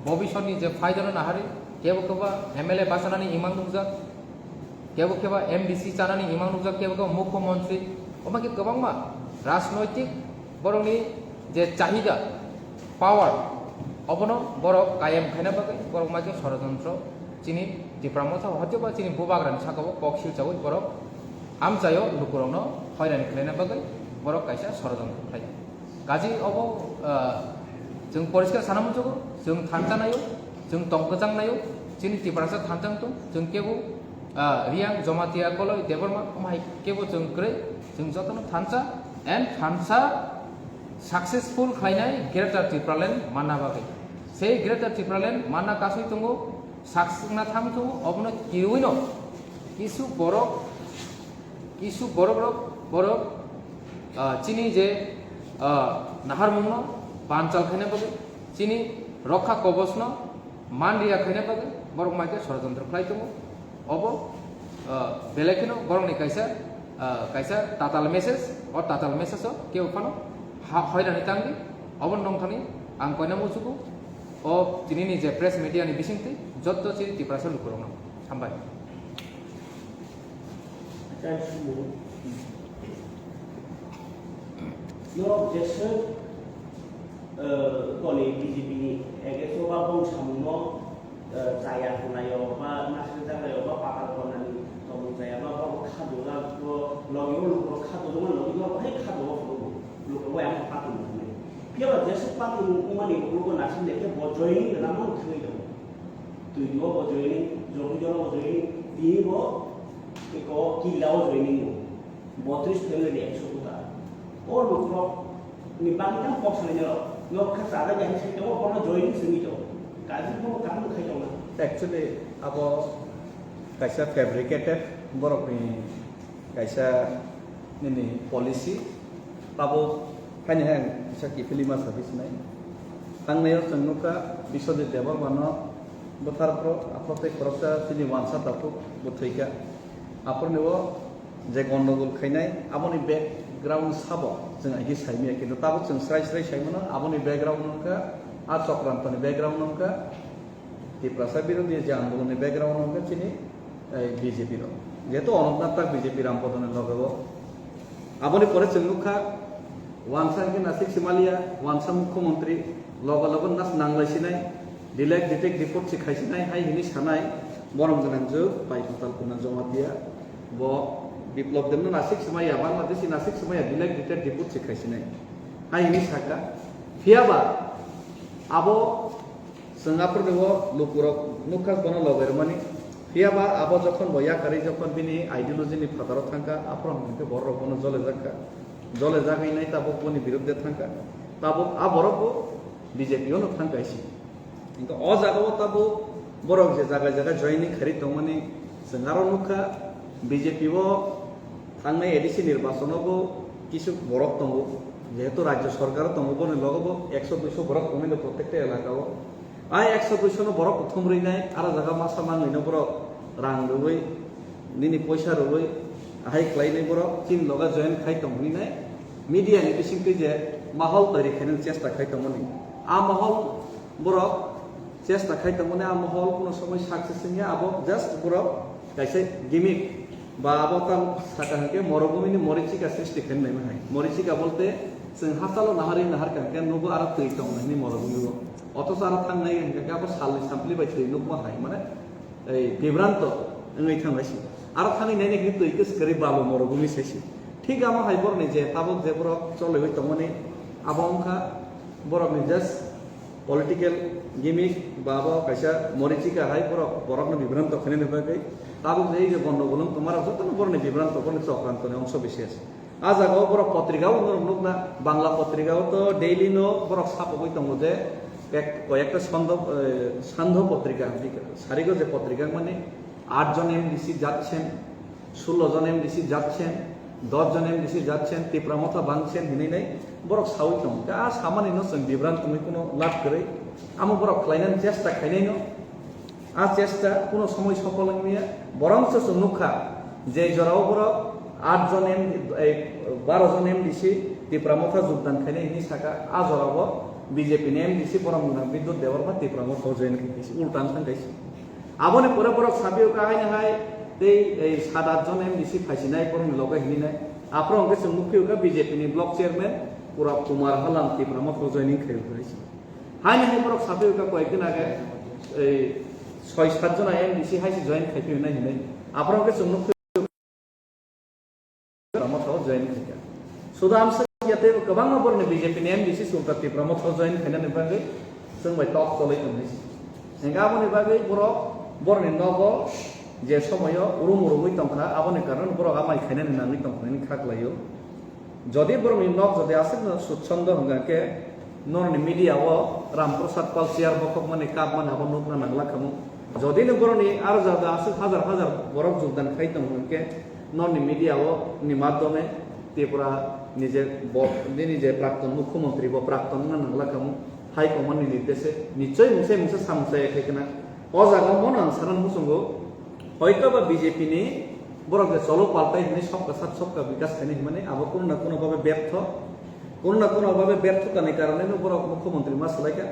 भविष्यनि जे फायदानो नाहारि केबो केबा MLA बासानानि इमां नुजाक केबो केबा MDC जानानि इमां नुजाक केबो केबा मुख्यमंत्री अमाके गोबांमा राजनैतिक बरंनि जे चाहिदा पावर अबनो बरक कायम खायना बागै बरक माके षड़यंत्र चिनि दिप्रामथा हत्यबा चिनि बुबाग्रानि साकाबो कक्सिल जावै बरक आमचायो लुकुरावनो हयरानि खायना बागै बरक कायसा षड़यंत्र खाय गाजी अबो जों परिष्कार सानामुजोगो जों थानजानायो जों तंगजांनायो चिनि दिप्रासा थानजांतो जों केबो रियां जमातिया कलय देबरमा माय केबो जों ग्रे जों जतनो थानजा एन्ड थानसा सक्सेसफुल खायनाय ग्रेटार त्रिपुरालेण्ड मानना बागै से ग्रेटार त्रिपुरालेण्ड मानना कासै दंगो सक्सेसना थामतो अबनो किरुइनो किसु बरक चिनि जे नाहार मुंनो पांचाल खायना बागै चिनि रक्षा कवचनो मानरिया खायना बागै बरक मायके षड़यंत्र खाय दंगो अब बेलेखिनो बरकनि कायसा ताताल मेसेज और ताताल मेसेजो के उफानो हयरानि तांगि अबन दंथानि आं कयना मुजुगु ओ दिनैनि जे प्रेस मिडियानि बिसिंथि जत्त चिनि त्रिपुरासा लुकुरावनो हामबाय No objection koni BJP ni egeso ba bong samno saya kunayo ba nasional janayo ba pakal konani tong saya ba ba khadula ko logyo ko khadula logyo ba hai khadula ko lu ko yang patu ni pia ba jesu patu umani ko ko nasin de ke bo join na mo thui do tu yo bo join jo bo join ti bo ko ki lao join mo 32 family de 100 kuta और लोग निपाली का पक्ष नहीं जरो लोग का सादा जहाँ से तो वो अपना joining संगीत हो काजी को काम खाई जाओ ना Actually, abo kaisa fabricated borok ni kaisa nini policy tabo kanya hang isa ki filima service nai tangnayo tangnuka bisode debar mano bothar pro apote korokta tini wansa tapu bothaika apornewo je gondogol khainai amoni background sabo जों आगे साइमिया किन्तु ताबो जों स्राय साइमोना आबोनि background नंका आ चक्रान्तनि background नंका त्रिपुरासा बिरोधी जे आंदोलननि background नंका चिनि BJP रो जेतो Anantnath BJP रामपदन लगो आबोनि परे जों नुखा वानसा के नासिक सिमालिया वानसा मुख्यमंत्री लग नास नांलायसिनाय डिलेक्ट डिटेक्ट रिपोर्ट सिखायसिनाय हाय हिनि सानाय बरम गोनांजो बायखोताल कुना जमातिया ब बिप्लब देमनो नासिक समाया बांग्लादेश नासिक समाया डिलेक्ट डिटेक्ट रिपोर्ट सिखायसिनाय हाय हिनि साका फियाबा आबो संगापुर देव लुकुरक नुखा कोन लगेर माने फियाबा आबो जखन बया करै जखन बिनि आइडियोलॉजी नि फादार थांका आफ्रम के बर कोन जले जागायनाय ताबो कोनि बिरुद्धे थांका ताबो आ बरको बीजेपी नो थांकायसि इनका अ जागाव ताबो बरक जे जागा जॉइनिंग खरि दंमनि संगारो नुखा बीजेपी वो थांनाय एडिसि निर्वाचनबो किछु बरक दंगो जेहेतु राज्य सरकार दंगो ने लगबो 100-200 बरक कमिनो प्रत्येकटा एलाकाओ आ 100-200 नो बरक उथुम रैनाय आरो जागा मासा मांगैनो बरक रां रुबै निनि पैसा रुबै हाय क्लाइनाय बरक चिन लगा जॉइन खाय दंनिनाय मीडिया नि बिसिंथि जे माहौल तैयारी खायनो चेष्टा खाय दंमोन आ माहौल बरक चेष्टा खाय दंमोन आ माहौल कोनो समय सक्सेस निया आबो जस्ट बरक कैसे गिमिक बा आबोतां साकाहके मरुभूमिनि मरीचिका सृष्टि खालामनाय माहाय मरीचिका बोलते जों हासालो नाहारि नाहार काके नुबो आरो तै दंनायनि मरुभूमिबो अथस आरो थांनाय काके आबो सालनि सामप्लि बाय थै नुबो हाय माने ए बिब्रांत ओङै थांनायसि आरो थांनाय नायनि तैके सकरि बालो मरुभूमि सेसि ठीक आमा हाय बरनि जे ताबो जे बर चले होय तमने आबोंखा बरनि जस्ट पॉलिटिकल गिमिक बाबा कैसा मरीचिका हाय बरकनो बिभ्रांत खालामनो बागै ताबो जे गन्डगोल तुम्हारा जतन बरनि बिभ्रांत बरनि चक्रान्तनि अंश बेसि आछे आ जागाव बर पत्रिकाओ नुकना बांला पत्रिकाओ तो डेली नो बर सापबाय दङ जे कयेकटा सान्ध पत्रिका सारिगो जे पत्रिका माने 8 জন एमडीसी যাচ্ছেন 16 জন एमडीसी যাচ্ছেন 10 জন एमडीसी যাচ্ছেন त्रिपुरा मथा बांছেন हिनै बरक सावै दं गा सामानि न जों बिभ्रांत कोनो लाभ करे आम बरक खालायनानै चेष्टा खायनायनो आ चेष्टा कोनो समय सफल नङिया बरंस नुखा जे जराव बरक 8 জন 12 জন एमडीसी त्रिपुरा मथा योगदान खायनायनि साका आ जराव BJP ni MDC borok munang Bidut Debarma Tipramo Tojoin kaisi ultan kan kaisi aboni pore borok sabiu ka haini hai tei 7-8 jon MDC phasinai borok loga hininai aprong ke sungmukhiu ka BJP ni block chairman pura Kumar Halam Tipramo Tojoin kaisi haini hai borok sabiu ka koyekdin age ei 6-7 jon MDC haisi join khaipiu nai hinai aprong ke sungmukhiu join kaika Sudam yate kabang abor ni BJP ni MDC sultati promote join khana ni bagai sung bai top tolai tumni enga aboni bagai borok borni nogo je somoyo urumurumui tongkha aboni karon borok amai khana ni nangni tongkha ni khaklayo jodi borni nog jodi asik na suchando hangake norni media o Ramprasad Pal share bokok mane kap man abon nukna nangla khamu jodi ni borni ar jada asik hajar hajar borok jogdan khai tongke norni media o ni madhyome Tripura নিজে প্রাক্তন মুখ্যমন্ত্রী বা প্রাক্তন নাংলা কামু হাইকমান্ডনি নির্দেশে নিশ্চয় মুছে মুছে সামসায় খাইকেনা ও জায়গা মন আনসারান মুসঙ্গ হয়তো বা বিজেপি নি বরক চলো পাল্টাই হিনে সবকা সাত সবকা বিকাশ খাইনি মানে আবার কোনো না কোনো ভাবে ব্যর্থতার কারণে বরক মুখ্যমন্ত্রী মাসলাইকা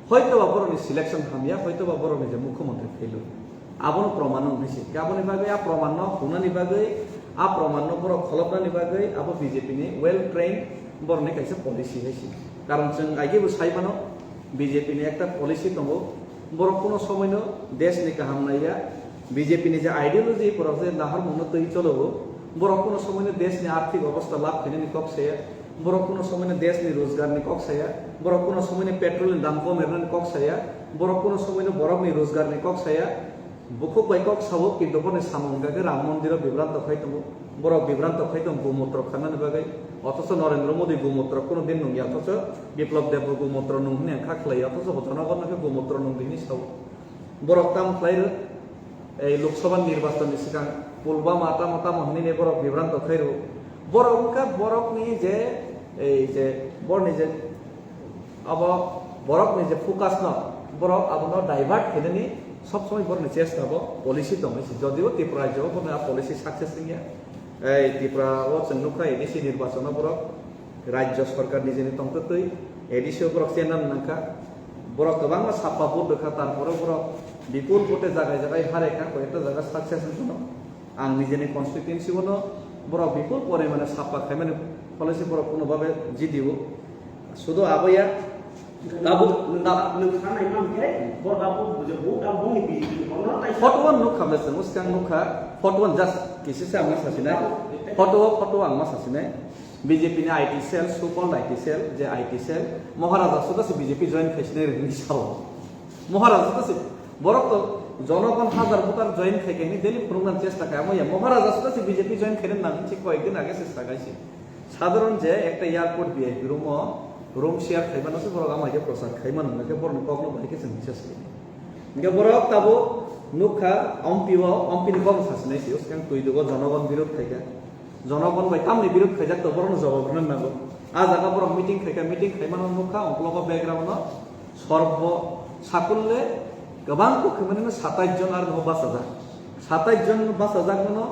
হয়তো বা বরনি সিলেকশন হামিয়া হয়তো বা বরনি যে মুখ্যমন্ত্রী ফেলু আবন প্রমাণ হয়েছে গাবনি বাগে আ প্রমাণ হুনানি বাগে आ प्रमाण borok kholopnani bagai abo BJP ni well trained borni kaisa policy haisi karon जों आइगेबो साइबानो BJP ni ekta policy tongo borok kono somoy no desh ni kaham naiya BJP ni je ideology borok je nahar mono tei cholobo borok kono somoy no desh ni arthik obostha labh khine ni kok saya borok kono somoy no desh ni rozgar ni kok saya borok kono somoy no petrol ni dam kom erna ni kok saya borok kono somoy no borok ni rozgar ni kok saya Buku baikok sabuk kintu pun samungga ke Ram Mandir Bibran tokai temu borok Bibran tokai temu Gumutro kanan bagai otoso Narendra Modi Gumutro kono din nung ya otoso Biplab Debbo Gumutro nung ni angkat lay otoso botana kono ke Gumutro nung dini saw borok tam player Lok Sabha nirbachan ni sikang Pulwama mata mohni ne borok Bibran tokai ro borok ni je bor ni je abo borok ni je focus no borok abo no divert khede ni সব সময় বড় চেষ্টা হবো policy তো হয়েছে যদিও ত্রিপুরা যাবো কোনো পলিসি সাকসেস নিয়ে এই ত্রিপুরা ও চন্নুকা এডিসি নির্বাচন বড় রাজ্য সরকার নিজে তন্ত্র তৈ এডিসি বড় চেনান নাকা বড় গোবাং সাপা বুট দেখা তারপরে বড় বিপুল ভোটে জায়গায় জায়গায় হারেখা কয়েকটা জায়গা সাকসেস হতো আং নিজেনি কনস্টিটিউয়েন্সি বনো বড় বিপুল পরিমাণে সাপা খাই মানে পলিসি বড় কোনোভাবে জিদিব শুধু আবইয়া Fotoan nukha mesin, muskang nukha, fotoan just kisi se ang masasina, foto ang masasina. BJP ni IT cell, so-called IT cell, je IT cell. Maharaja sudah si BJP join khasne rini saw. Maharaja sudah si borok to জনগণ হাজার voter join খাইকে নি Delhi programme চেষ্টা খায় মই মহারাজা সুদা C BJP join খাইলেন না ঠিক কয়েকদিন আগে চেষ্টা খাইছে সাধারণ যে একটা এয়ারপোর্ট ভিআইপি রুম শেয়ার খাইবানো সে বড় আমাকে প্রসাদ খাইমান নাকে বড় কখনো ভাইকে সেন বিশ্বাস করি ইনকে বড় তাবো নুখা অম্পিনি কম শাসনাই সি ওসকাং তুই দুগো জনগণ বিরোধ খাইকা জনগণ বাই কামনি বিরোধ খাইজা তো বড় জবাব নন নাগো আ জায়গা বড় মিটিং খাইমানো নুখা অংকলক ব্যাকগ্রাউন্ড সর্ব সাকুল্লে गोबां रोखोमनि 27 জন আর বাসা যা 27 জন বাসা যাগনো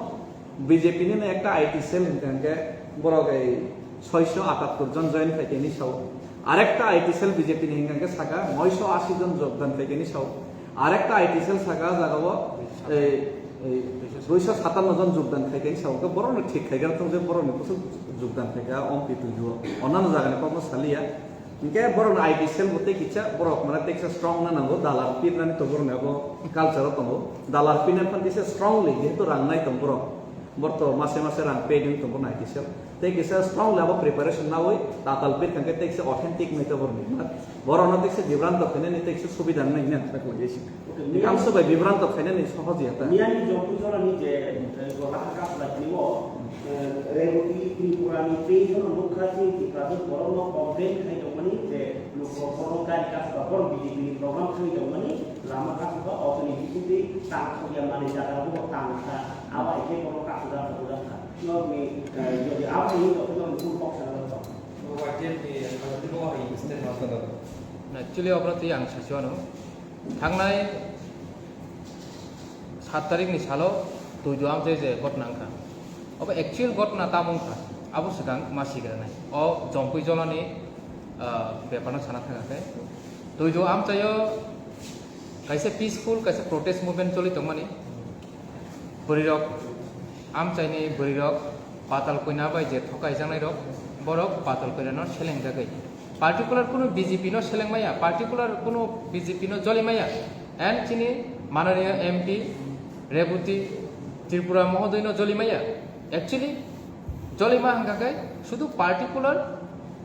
বিজেপি নি একটা আইটি সেল ইনকাকে বড় গাই 678 জন জয়েন খাইতেনি সাও আরেকটা আইটি সেল বিজেপি নি ইনকাকে সাকা 980 জন যোগদান খাইতেনি সাও আরেকটা আইটি সেল সাকা জাগাবো এই 257 জন যোগদান খাইতেনি সাও কে বড় ঠিক খাইগা তো যে বড় নিকো যোগদান খাইগা অম্পি তুজু অন্যান্য জায়গায় কখনো সালিয়া ইনকে বড় আইটি সেল বলতে কিছা বড় মানে টেক্সা স্ট্রং না নাগো দালার পির নানি তো বড় নাগো কালচার তো দালার পিন এখন দিছে স্ট্রংলি যেহেতু রাং নাই তো বড় বর্ত মাসে মাসে রাং পেডিং তো বড় আইটি সেল তে কিছা স্ট্রং লেভেল প্রিপারেশন না হই তাতাল পির কাকে টেক্সা অথেন্টিক মেতে বড় নি বড় না টেক্সা বিভ্রান্ত খানে নি টেক্সা সুবিধা নাই না থাকো গেছি কাম সবাই বিভ্রান্ত খানে নি সহজ এটা মিয়ানি জম্পু জলা নি যে গোলা কাপ লাগিও রেগুটি ত্রিপুরানি পেজন মুখাজি ত্রিপুরাতে বড় ন কমপ্লেন খাই দমনি যে লোক সরকারি কাজ বড় বিজেপি প্রোগ্রাম খাই দমনি লামা কাজ বা অর্থনীতি তাং খয়া মানে জায়গা বড় তাং খা আবা একে বড় কাজ দা দা খা নমি যদি আপনি তো ফুল পক্ষ না তো एक्चुअली अब्रती आं सासेयानो थांनाय 7 तारिखनि सालाव दुइजोआम जे घटनाखा अब एक्चुअल घटना तामुंखा आबो सिगां मासिग्रानाय अ जम्पै जलानि बेफारनो साना थाङाखै दुइदो आमचायो कायसे पिसफुल कायसे प्रोटेस्ट मुभमेंट चलि दंमानि बरिरक आमचाइनि बरिरक पाताल कोइना बाय जे थकाय जानाय रक बरक पाताल कोइना सेलें जागै पार्टिकुलर कोनो बीजेपी नो सेलेंमाया पार्टिकुलर कोनो बीजेपी नो जलिमाया एंड चिनि माननीय एमपी रेवती त्रिपुरा महोदय नो जलिमाया एक्चुअली जलिमा हंगाकै शुधु पार्टिकुलर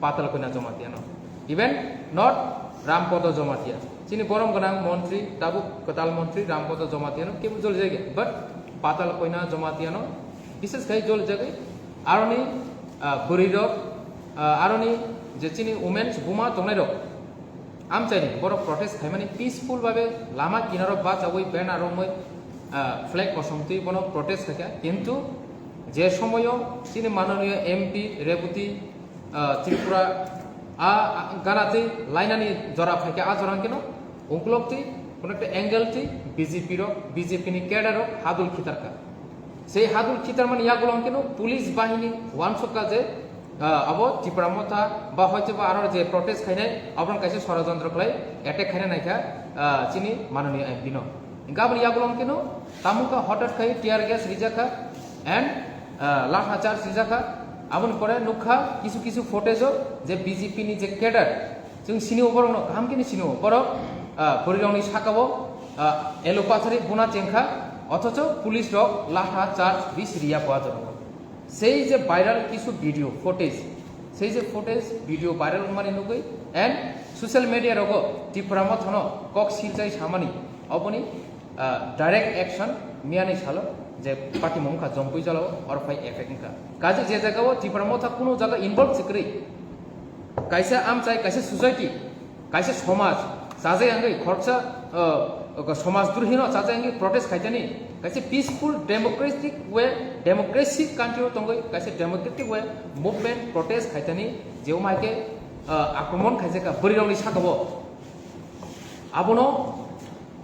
पाताल कोइना जमातिया नो इवन नट रामपद जमातिया चिनि बरम गनां मंत्री दाबु कताल मंत्री रामपद जमातिया नो केबो जल जायगा बट पाताल कोइना जमातिया नो विशेष खाय जल जागै आरोनि बरिरक आरोनि जे चिनि वुमेन्स बुमा तंनाय रक आमचाइनि बर प्रोटेस्ट खायमानि पिसफुल भाबे लामा किनारो बा जावै बेन आरोमै फ्लैग कसमति बनो प्रोटेस्ट खाया किंतु जे समय चिनि माननीय एमपी रेवती त्रिपुरा गानाते लाइनानि जरा फाइका आ जरां केनो उंकलकति कोनो একটা एंगल ति बीजेपी नि कैडर हादुल खितारका সেই হাদুল খিতার মানে ইয়াগুলো কেন পুলিশ বাহিনী ওয়ান সকা যে আবো ত্রিপুরামতা বা হয়তো বা আরো যে প্রটেস্ট খাইনাই আপনার কাছে ষড়যন্ত্র খাই অ্যাটাক খাইনা নাইখা চিনি মাননীয় এমপি ন গাবল ইয়াগুলো কেন তামুকা হঠাৎ খাই টিয়ার গ্যাস রিজাখা এন্ড লাঠা চার্জ রিজাখা আবন পরে নুখা কিছু কিছু ফুটেজও যে বিজেপি নি যে ক্যাডার जों सिनिव बरं गाहामखिनि सिनिव बरं बरिरावनि साकाव एलोपाथारि बुना चेंखा অথচ পুলিশ রক লাঠা চার্জ বিষ রিয়া পাওয়া যাবে সেই যে ভাইরাল কিছু ভিডিও ফুটেজ সেই যে ফুটেজ ভিডিও ভাইরাল মানে নুগৈ এন্ড সোশ্যাল মিডিয়া রক ত্রিপুরা মথন কক সিলচাই সামানি অবনি ডাইরেক্ট অ্যাকশন মিয়ানি সালো যে পার্টি মংখা জম্পুই জালাও অরফাই এফেক্টকা কাজে যে জায়গাও ত্রিপুরা মথা কোনো জায়গা ইনভলভ চিক্রি কাইসে আমচাই কাইসে সোসাইটি কাইসে সমাজ সাজে আঙ্গৈ খরচা समाजद्रोही न चाचांगी प्रोटेस्ट खाइतानी कैसे peaceful democratic way democracy country तंगै कैसे डेमोक्रेटिक वे मुवमेंट प्रोटेस्ट खाइतानी जेव माइके आक्रमण खाइजेका बरिरावनि सागाव आबनो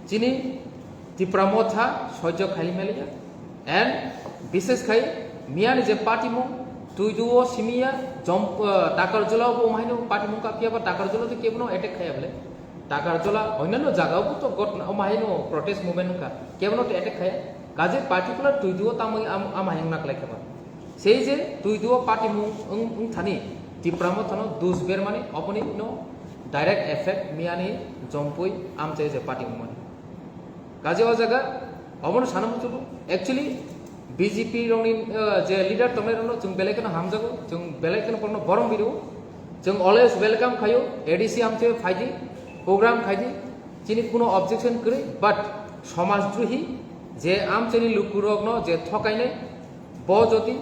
चिनि त्रिपुरामथा सह्य खाइमेलिया एंड विशेष खाइ मियानि जे पार्टी मु तुइदुओ सिमिया जम टाकार जलाव माइनो पार्टी मु का कियाबा टाकार जलाव तो केबनो अटैक खायाबले टाकार जला अन्यान्य जागावबो तो माइनो प्रोटेस्ट मुवमेंट का केबनो तो अटैक खाया काजे पार्टिकुलर तुइदुओ तामै आमाहें नाकलायखाबा सेइ जे तुइदुओ पार्टी मु थानि त्रिपुरामथनो दुस बेर माने अपनि नो डाइरेक्ट इफेक्ट मियानि जम्पुई आमचे जे पार्टी मु माने काजे ओ जागा अबनो सानमचुबो एक्चुअली बीजेपी रंनि जे लीडर तंनाय रनो जों बेलेकनो हामजागो जों बेलेकनो परनो बरम बिरु जों अलवेज वेलकाम खायो एडीसी आमचे फाइदि प्रोग्राम खाइदि चिनि कोनो ऑब्जेक्शन करी बट समाजद्रोही जे आमचाइनि लुकुरगनो जे थकाइने ब जति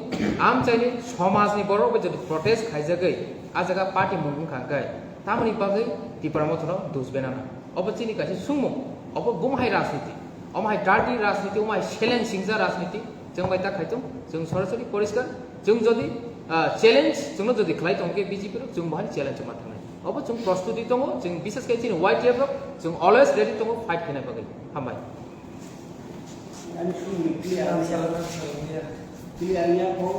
आमचाइनि समाजनि बरब जति प्रोटेस्ट खाइजागै आ जागा पार्टी मुंगुं खांगाय तामनि बागै त्रिपुरामथनो दुसबेनाना अब चिनि कासे सुंमु अब बुमहाय राजनीति अमाय डार्टी राजनीति अमाय सेलें सिंजा राजनीति जों बायता खाइतों जों सरासरि परिष्कार जों जदि चैलेंज जोंनो जदि खालायतोंगे बीजेपी जों बाहाय चैलेंज मा थानाय अब जों प्रस्तुति दङ जों विशेष kai चिनि वाइट लेबर जों अलवेज रेडी दङ फाइट खानाय बागै हामबाय आणि सुनि क्लियर को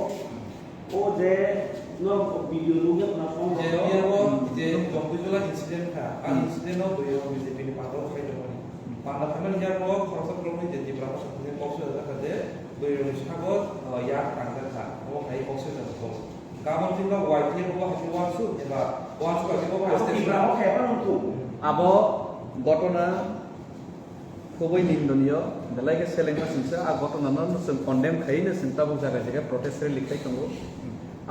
ओ जे नो भिडियो नुगे प्लाटफॉर्म जे जम्पुजला इंसिडेंट का आ इंसिडेंट नो बयो बीजेपी नि पातो खाइदोंमोन पाना खामन यार को खरसा प्रॉब्लेम जे दिब्रा सखने बक्स जाखादे बयो सागत या टांगखा ओ हाय बक्स जाखो गाबोन जोंना वाइट लेबर हाति वानसु एबा वानसु का दिब्रा खायबा नंगौ आबो घटना খুবই নিন্দনীয় বেলাইকে সেলেংনা সিংসা আ ঘটনা নন जों কন্ডেম খাইনে সিনতাবু জায়গা জায়গা প্রটেস্ট রে লিখাই তঙ্গো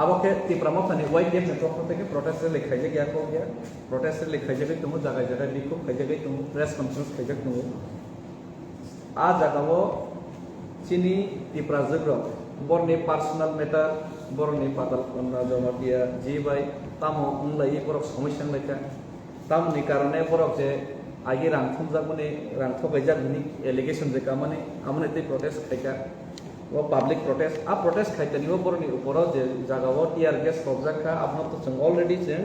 আবকে ত্রিপুরামথানি ওয়াইট গেম নেটওয়ার্ক থেকে প্রটেস্ট রে লিখাই যে গিয়া কো গিয়া প্রটেস্ট রে লিখাই যাবে তঙ্গো জায়গা জায়গা লিখো খাই যাবে তঙ্গো প্রেস কনফারেন্স খাই যাবে তঙ্গো আ জায়গাও চিনি ত্রিপুরা জগ্র বরনি পার্সোনাল ম্যাটার বরনি পাতাল কন্যা জমা দিয়া জি ভাই তামো উংলাই বরক সমস্যা লাইকা তামনি কারণে বরক যে आगे रांथुम जागोने रांथो गैजागनि एलिगेशन जे कामाने आमने ते प्रोटेस्ट खाइका वो पब्लिक प्रोटेस्ट आ प्रोटेस्ट खाइतनि वो बरनि ऊपर जे जागाव टियार गैस प्रॉब्जाखा आपन तो जों ऑलरेडी जों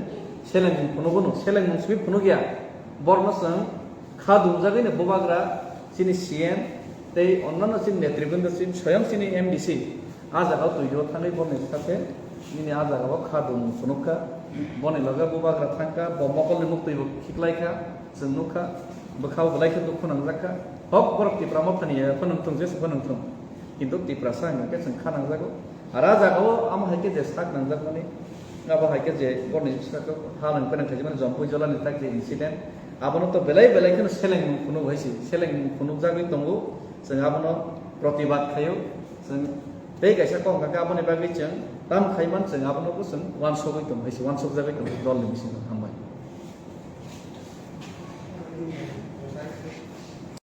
सेलेंग फुनुगोनो सेलेंग मुसबि फुनु गया बरनो जों खा दुमजागैने बबाग्रा सिनि सीएम ते अन्नानो सिन नेतृबृंद सिन स्वयं सिनि एमडीसी आ जागाव तुइयो थांगै बरनि साथे ini aja gawa khadung sunukha boni laga bubagra thangka bomokol mukti khiklaika sunukha bekhau belaika dukhunang zakha hok borok tipra mopani phonungthung je phonungthung কিন্তু টিপ্রাসা নাকে সংখ্যা নাংজাগো আর জাগাও আম হাইকে যে স্টাক নাংজাগ মানে আবা হাইকে যে বনি স্টাক হালং পেন থাকি মানে জম্পুই জলানি তাক যে ইনসিডেন্ট আবনো তো বেলাই বেলাই কোন সেলেং কোনো হইছি সেলেং কোনো জাগই দঙ্গো जों আবনো প্রতিবাদ খায়ো जों बै गायसा कम काका आबोनि बागै जों दाम खायमान जों आबोनोबो जों वान सबै दं हइसे वान सब जाबाय दं दलनि बिसिनो हामबाय